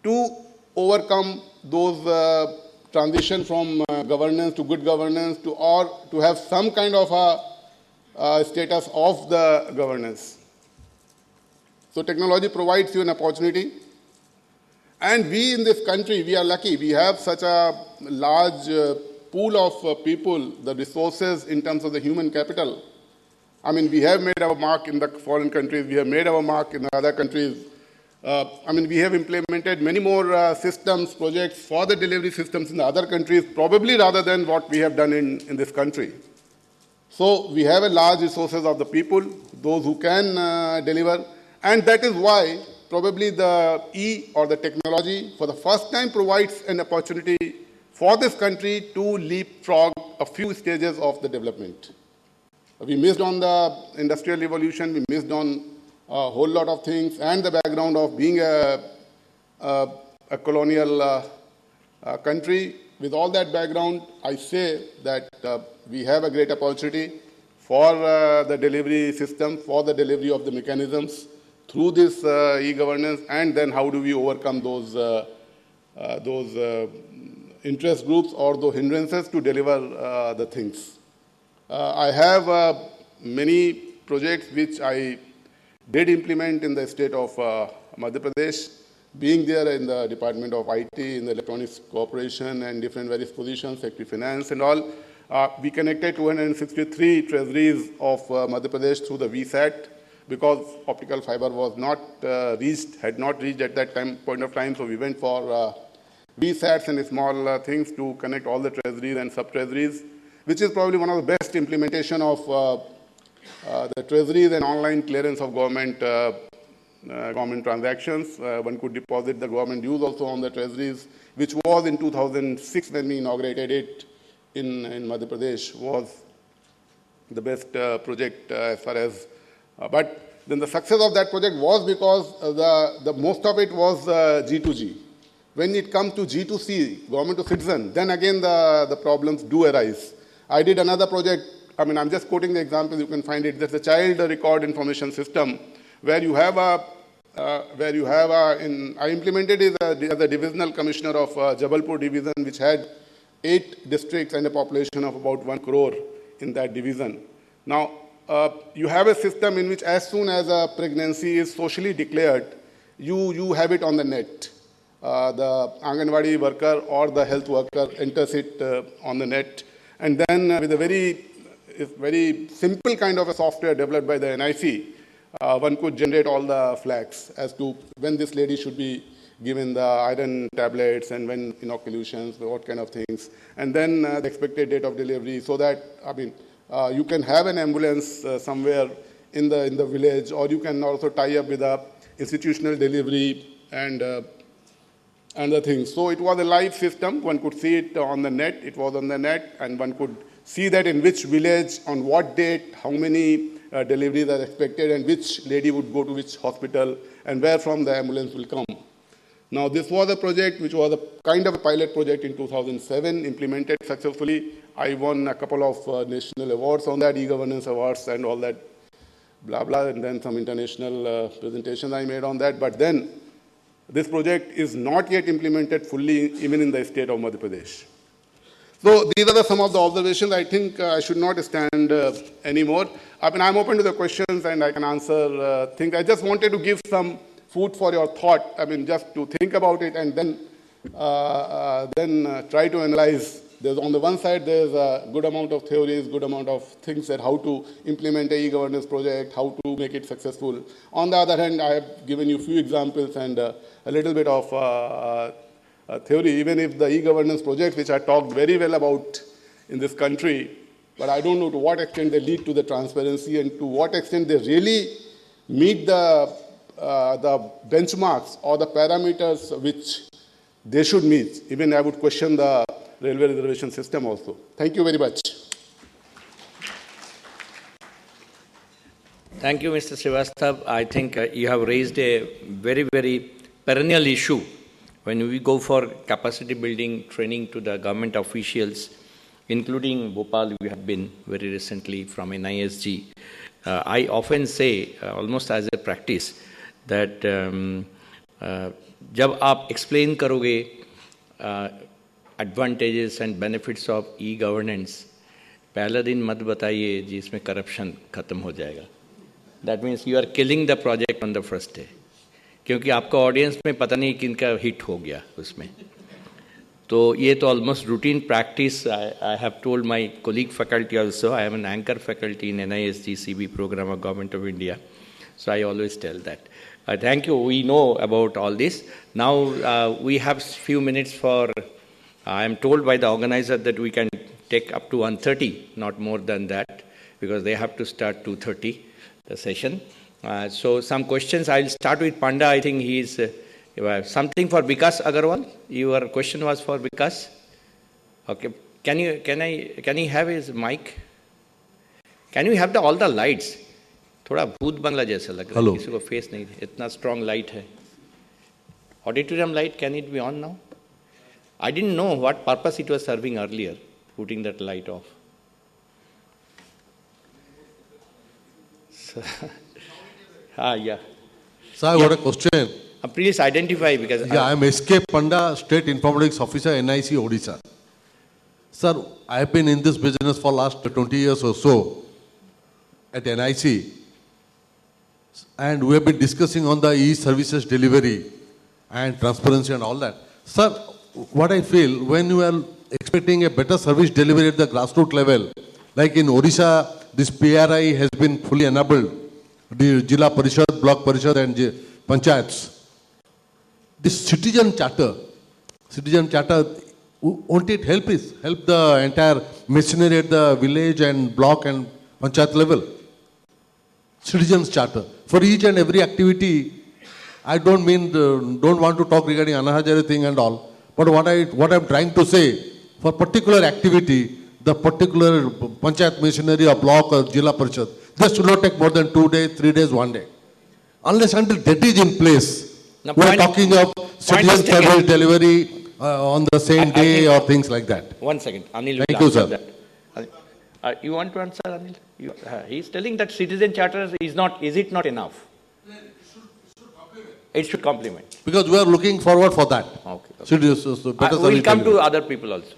to overcome those transition from governance to good governance or to have some kind of a status of the governance. So technology provides you an opportunity. And we in this country, we are lucky. We have such a large pool of people, the resources in terms of the human capital. I mean, we have made our mark in the foreign countries. We have made our mark in the other countries. We have implemented many more systems, projects for the delivery systems in the other countries, probably rather than what we have done in this country. So we have a large resources of the people, those who can deliver. And that is why probably the E or the technology for the first time provides an opportunity for this country to leapfrog a few stages of the development. We missed on the industrial revolution, we missed on a whole lot of things, and the background of being a colonial country, with all that background, I say that we have a great opportunity for the delivery system, for the delivery of the mechanisms through this e-governance, and then how do we overcome those interest groups or those hindrances to deliver the things. I have many projects which I did implement in the state of Madhya Pradesh, being there in the Department of IT, in the Electronics Corporation and different various positions, Secretary Finance and all. We connected 263 treasuries of Madhya Pradesh through the VSAT because optical fiber was not had not reached at that point of time, so we went for VSATs and small things to connect all the treasuries and sub-treasuries, which is probably one of the best implementation of the treasuries and online clearance of government transactions. One could deposit the government dues also on the treasuries, which was in 2006 when we inaugurated it in Madhya Pradesh, was the best project as far as. But then the success of that project was because the most of it was G2G. When it comes to G2C, government to citizen, then again the problems do arise. I did another project. I mean, I'm just quoting the example, you can find it. There's a child record information system where you have I implemented it as a divisional commissioner of Jabalpur division, which had 8 districts and a population of about 1 crore in that division. Now, you have a system in which as soon as a pregnancy is socially declared, you have it on the net. The Anganwadi worker or the health worker enters it on the net, and then with a very simple kind of a software developed by the NIC, one could generate all the flags as to when this lady should be given the iron tablets and when inoculations, what kind of things, and then the expected date of delivery, so that, I mean, you can have an ambulance somewhere in the village, or you can also tie up with a institutional delivery and the things. So it was a live system. One could see it on the net. It was on the net, and one could see that in which village, on what date, how many deliveries are expected, and which lady would go to which hospital, and where from the ambulance will come. Now, this was a project which was a kind of a pilot project in 2007, implemented successfully. I won a couple of national awards on that, e-governance awards and all that, blah, blah, and then some international presentations I made on that. But then, this project is not yet implemented fully, even in the state of Madhya Pradesh. So these are some of the observations. I think I should not stand anymore. I mean, I'm open to the questions and I can answer things. I just wanted to give some food for your thought. I mean, just to think about it and then try to analyze. There's, on the one side, there's a good amount of theories, good amount of things that how to implement a e-governance project, how to make it successful. On the other hand, I have given you a few examples and a little bit of theory, even if the e-governance projects, which I talked very well about in this country, but I don't know to what extent they lead to the transparency and to what extent they really meet the benchmarks or the parameters which they should meet. Even I would question the railway reservation system also. Thank you very much. Thank you, Mr. Srivastava. I think you have raised a very, very perennial issue. When we go for capacity building training to the government officials, including Bhopal, we have been very recently from NISG. I often say, almost as a practice, that जब आप explain करोगे advantages and benefits of e-governance, पहला दिन मत बताइए जिसमें corruption खत्म हो जाएगा. That means you are killing the project on the first day. क्योंकि आपका ऑडियंस में पता नहीं किनका हिट हो गया उसमें. तो ये तो almost routine practice. I have told my colleague faculty also. I am an anchor faculty in NISG CB program of Government of India. So I always tell that. Thank you. We know about all this. Now we have few minutes for, I am told by the organizer that we can take up to 1:30, not more than that, because they have to start 2:30, the session. So some questions. I'll start with Panda. I think he is something for Vikas Agarwal. Your question was for Vikas. Okay. Can you have his mic? Can you have all the lights? थोड़ा भूत बंगला जैसा लग रहा है, किसी को face नहीं, इतना स्ट्रॉन्ग लाइट है. Auditorium light, can it be on now? I didn't know what purpose it was serving earlier, putting that light off. So, yeah. Sir, I got a question. Please identify because... Yeah, I am S.K. Panda, State Informatics Officer, NIC, Odisha. Sir, I have been in this business for last 20 years or so at NIC. And we have been discussing on the eServices delivery and transparency and all that. Sir, what I feel, when you are expecting a better service delivery at the grassroots level, like in Odisha, this PRI has been fully enabled, the Jila Parishad, Block Parishad and Panchayats. This citizen charter, won't it help the entire machinery at the village and block and Panchayat level? Citizens charter. For each and every activity, I don't want to talk regarding Anahajari thing and all, but what I'm trying to say, for particular activity, the particular Panchayat machinery or block or Jila Parishad, this should not take more than 2 days, 3 days, 1 day. Unless until that is in place, we are talking of citizen service delivery on the same day or things like that. 1 second. Anil, thank you, sir. That. You want to answer, Anil? He is telling that citizen charter is it not enough? It should complement. Because we are looking forward for that. Okay. We will come to other people also.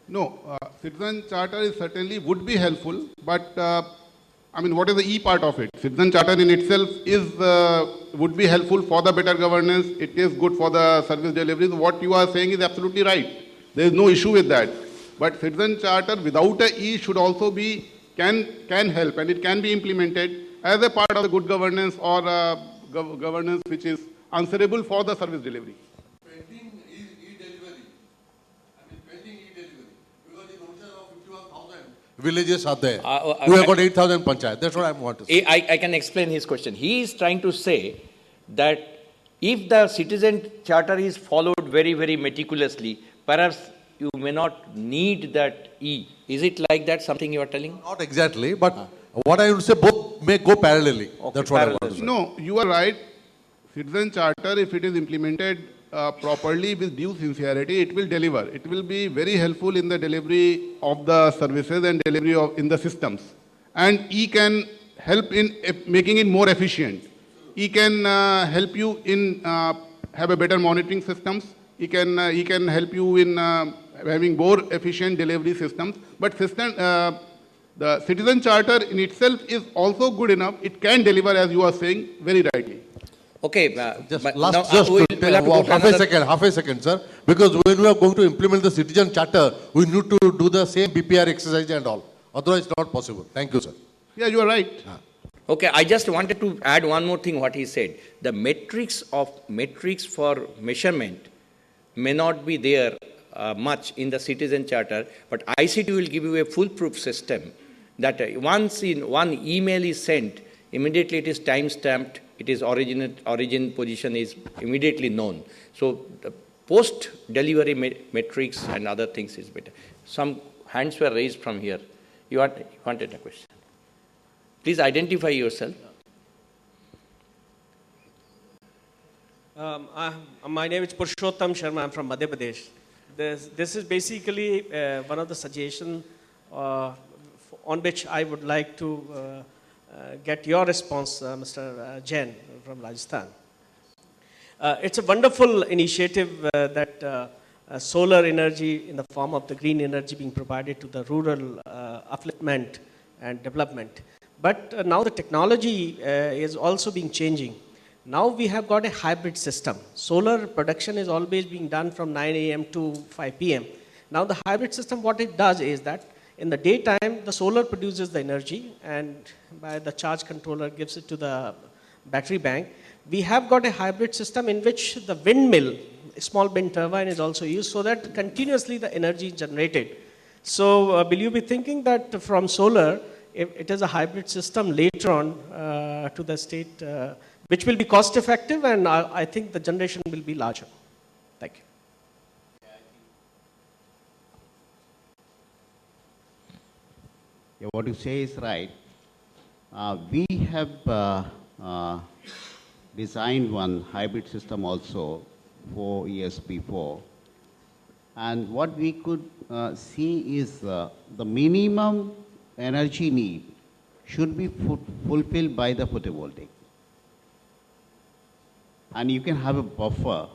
No, citizen charter certainly would be helpful, but what is the E part of it? Citizen charter in itself would be helpful for the better governance. It is good for the service deliveries. What you are saying is absolutely right. There is no issue with that. But citizen charter without a E should also can help, and it can be implemented as a part of the good governance or governance which is answerable for the service delivery. Pending e-delivery. Pending e-delivery. Because in Odisha of 51,000 villages are there. We have got 8,000 panchayat. That's what I want to say. I can explain his question. He is trying to say that if the citizen charter is followed very, very meticulously, perhaps you may not need that E. Is it like that, something you are telling? Not exactly, but what I would say, both may go parallelly. Okay, that's what I want to say. No, you are right. Citizen charter, if it is implemented properly with due sincerity, it will deliver. It will be very helpful in the delivery of the services and delivery in the systems. And E can help in making it more efficient. E can help you in have a better monitoring systems. E can help you in having more efficient delivery systems. But the citizen charter in itself is also good enough. It can deliver, as you are saying, very rightly. Okay, half a second, sir. Because when we are going to implement the citizen charter, we need to do the same BPR exercise and all. Otherwise, it's not possible. Thank you, sir. Yeah, you are right. Okay, I just wanted to add one more thing what he said. The metrics for measurement may not be there much in the citizen charter, but ICT will give you a foolproof system that once one email is sent, immediately it is time-stamped, it is origin position is immediately known. So the post-delivery metrics and other things is better. Some hands were raised from here. You wanted a question. Please identify yourself. My name is Purushottam Sharma. I'm from Madhya Pradesh. This is basically one of the suggestions on which I would like to get your response, Mr. Jain from Rajasthan. It's a wonderful initiative that solar energy in the form of the green energy being provided to the rural upliftment and development. But now the technology is also being changing. Now we have got a hybrid system. Solar production is always being done from 9 a.m. to 5 p.m. Now the hybrid system, what it does is that in the daytime, the solar produces the energy and by the charge controller gives it to the battery bank. We have got a hybrid system in which the windmill, a small wind turbine is also used so that continuously the energy is generated. So will you be thinking that from solar, if it is a hybrid system later on to the state, which will be cost effective and I think the generation will be larger. Thank you. Yeah, what you say is right. We have designed one hybrid system also 4 years before, And what we could see is the minimum energy need should be fulfilled by the photovoltaic. And you can have a buffer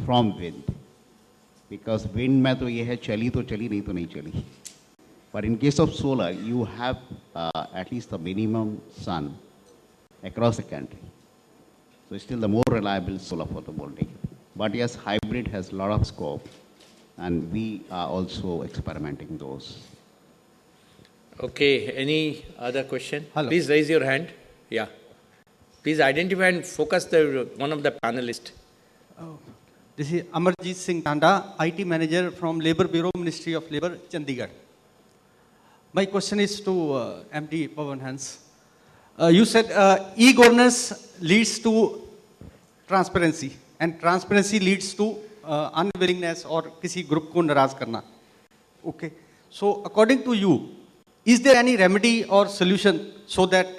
from wind. Because wind mein to ye hai, chali to chali, nahi to nahi chali. But in case of solar, you have at least the minimum sun across the country. So it's still the more reliable solar photovoltaic. But yes, hybrid has a lot of scope, and we are also experimenting those. Okay, any other question? Hello. Please raise your hand. Yeah. Please identify and focus one of the panelists. This is Amarjit Singh Tanda, IT Manager from Labour Bureau, Ministry of Labour, Chandigarh. My question is to MD Pawan Hans. You said e-governance leads to transparency, and transparency leads to unwillingness or kisi group ko naraz karna. Okay. So according to you, is there any remedy or solution so that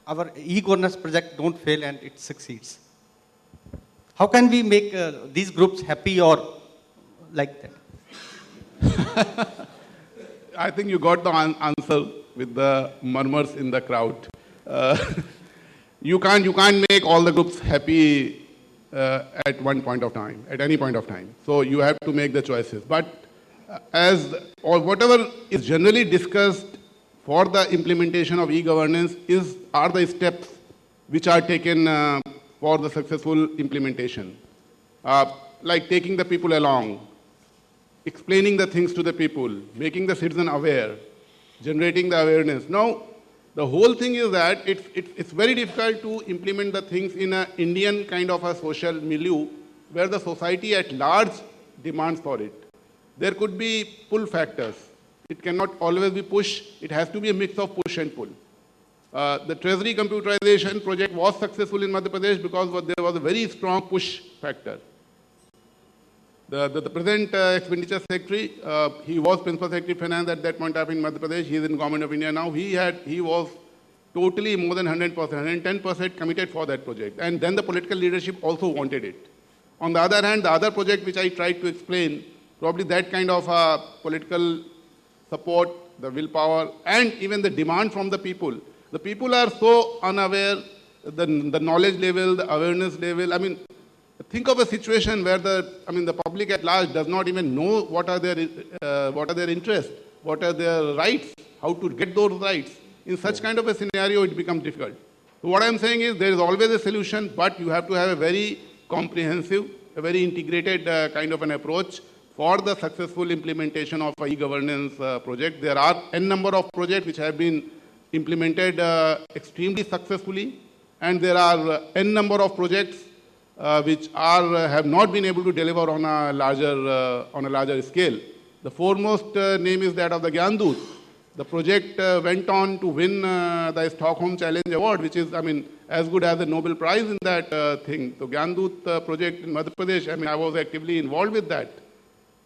our e-governance project don't fail and it succeeds? How can we make these groups happy or like that? I think you got the answer with the murmurs in the crowd. You can't make all the groups happy at one point of time, at any point of time. So you have to make the choices. But or whatever is generally discussed for the implementation of e-governance are the steps which are taken for the successful implementation. Like taking the people along, explaining the things to the people, making the citizen aware, generating the awareness. Now, the whole thing is that it's very difficult to implement the things in an Indian kind of a social milieu where the society at large demands for it. There could be pull factors. It cannot always be push. It has to be a mix of push and pull. The Treasury computerization project was successful in Madhya Pradesh because there was a very strong push factor. The present expenditure secretary, he was principal secretary finance at that point of in Madhya Pradesh. He is in Government of India now. He was totally more than 100%, 110% committed for that project. And then the political leadership also wanted it. On the other hand, the other project which I tried to explain, probably that kind of political support, the willpower, and even the demand from the people. The people are so unaware, the knowledge level, the awareness level. I mean, think of a situation where the public at large does not even know what are their interests, what are their rights, how to get those rights. In such kind of a scenario, it becomes difficult. So what I'm saying is there is always a solution, but you have to have a very comprehensive, a very integrated kind of an approach for the successful implementation of an e-governance project. There are n number of projects which have been implemented extremely successfully, and there are n number of projects which have not been able to deliver on a larger scale. The foremost name is that of the Gyandut. The project went on to win the Stockholm Challenge Award, which is, as good as the Nobel Prize in that thing. So Gyandut project in Madhya Pradesh, I was actively involved with that.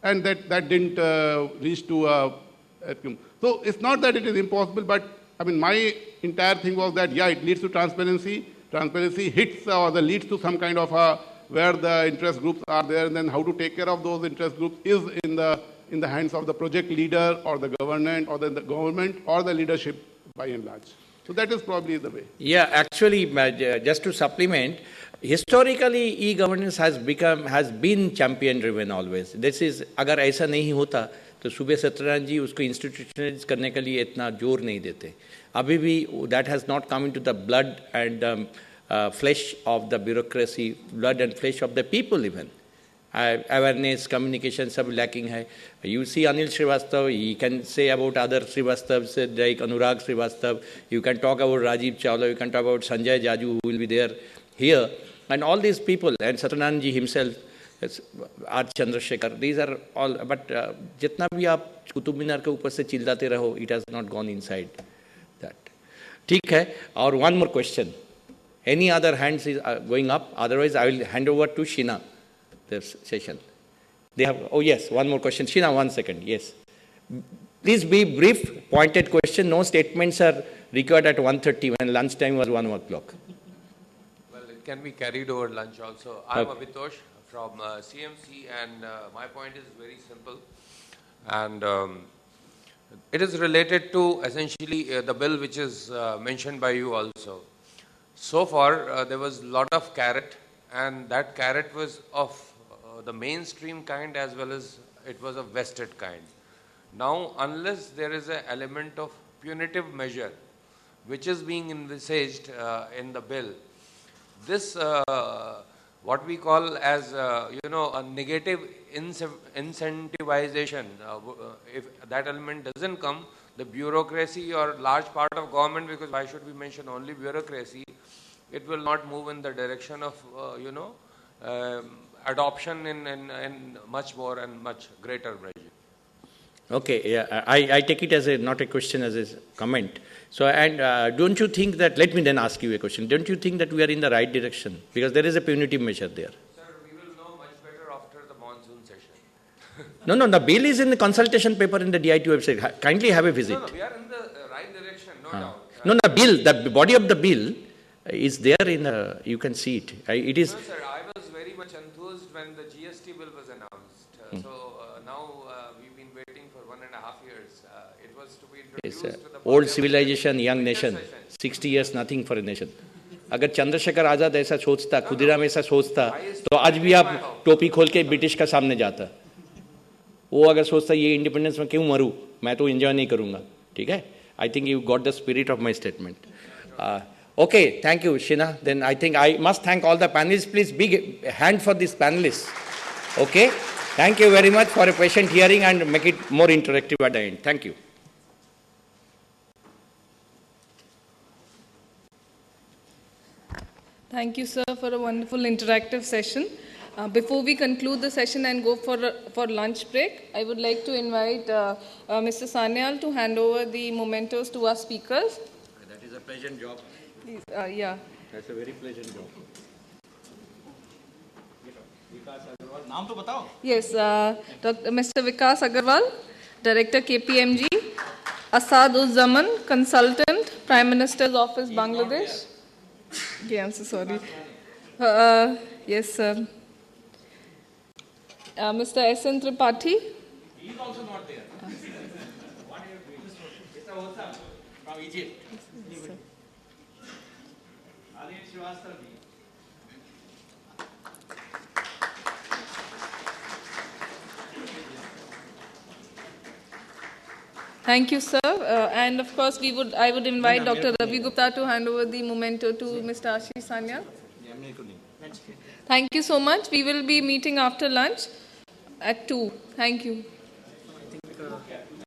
And that didn't reach to so it's not that it is impossible, but my entire thing was that, yeah, it leads to transparency. Transparency hits or leads to some kind of where the interest groups are there, and then how to take care of those interest groups is in the hands of the project leader or the government or the government or the leadership by and large. So that is probably the way. Yeah, actually, just to supplement, historically e-governance has been champion driven always. This is, agar aisa nahi hota, तो सुबह सत्यनारायण जी उसको institutionalise करने के लिए इतना जोर नहीं देते. अभी भी that has not come into the blood and flesh of the bureaucracy, blood and flesh of the people even. Awareness, communication, सब lacking है. You see Anil Srivastava, you can say about other Srivastavs like Anurag Srivastava, you can talk about Rajiv Chawla, you can talk about Sanjay Jaju who will be there here, and all these people, and Satyanarayana ji himself, R. Chandrasekhar, these are all, but jitna bhi aap Qutub Minar ke upar se chillate raho, it has not gone inside that. ठीक है. Or one more question. Any other hands is going up? Otherwise, I will hand over to Sheena. This session. They have, oh yes, one more question. Sheena, 1 second, yes. Please be brief, pointed question. No statements are required at 1:30 when lunch time was 1 o'clock. Well, it can be carried over lunch also. I'm Okay. Abhitosh from CMC, and my point is very simple. And it is related to essentially the bill which is mentioned by you also. So far, there was a lot of carrot, and that carrot was of the mainstream kind as well as it was a vested kind. Now, unless there is an element of punitive measure which is being envisaged in the bill, this what we call as a negative incentivization, if that element doesn't come, the bureaucracy or large part of government, because why should we mention only bureaucracy, it will not move in the direction of adoption in much more and much greater measure. Okay, yeah, I take it as not a question, as a comment. So, and don't you think that, let me then ask you a question, don't you think that we are in the right direction? Because there is a punitive measure there. Sir, we will know much better after the monsoon session. No, the bill is in the consultation paper in the DIT website. Kindly have a visit. No, we are in the right direction, no doubt. No, the body of the bill is there in, you can see it. It is. No, sir, I was very much enthused when the GST bill was announced. So now we've been waiting for 1.5 years. It was to be introduced to the old civilization, young nation. 60 years, nothing for a nation. अगर चंद्रशेखर आजाद ऐसा सोचता, खुदीराम ऐसा सोचता, तो आज भी आप टोपी खोल के ब्रिटिश का सामने जाता. वो अगर सोचता ये इंडिपेंडेंस में क्यों मरूं, मैं तो एंजॉय नहीं करूंगा, ठीक है? I think you got the spirit of my statement. Okay, thank you, Sheena. Then I think I must thank all the panelists. Please, big hand for these panelists. Okay, thank you very much for a patient hearing and make it more interactive at the end. Thank you. Thank you, sir, for a wonderful interactive session. Before we conclude the session and go for lunch break, I would like to invite Mr. Sanyal to hand over the mementos to our speakers. That is a pleasant job. Please, yeah. That's a very pleasant job. नाम तो बताओ. Yes, Mr. Vikas Agarwal, Director KPMG, Asad Uzzaman, Consultant, Prime Minister's Office, Bangladesh. Yeah, I'm so sorry. Yes, sir. Mr. S.N. Tripathi. He is also not there. What are you doing? Mr. Osam from Egypt. Yes, Thank you, sir. And of course, I would invite Dr. Ravi Gupta to hand over the memento to Mr. Ashish Sanyal. Thank you so much. We will be meeting after lunch at 2. Thank you.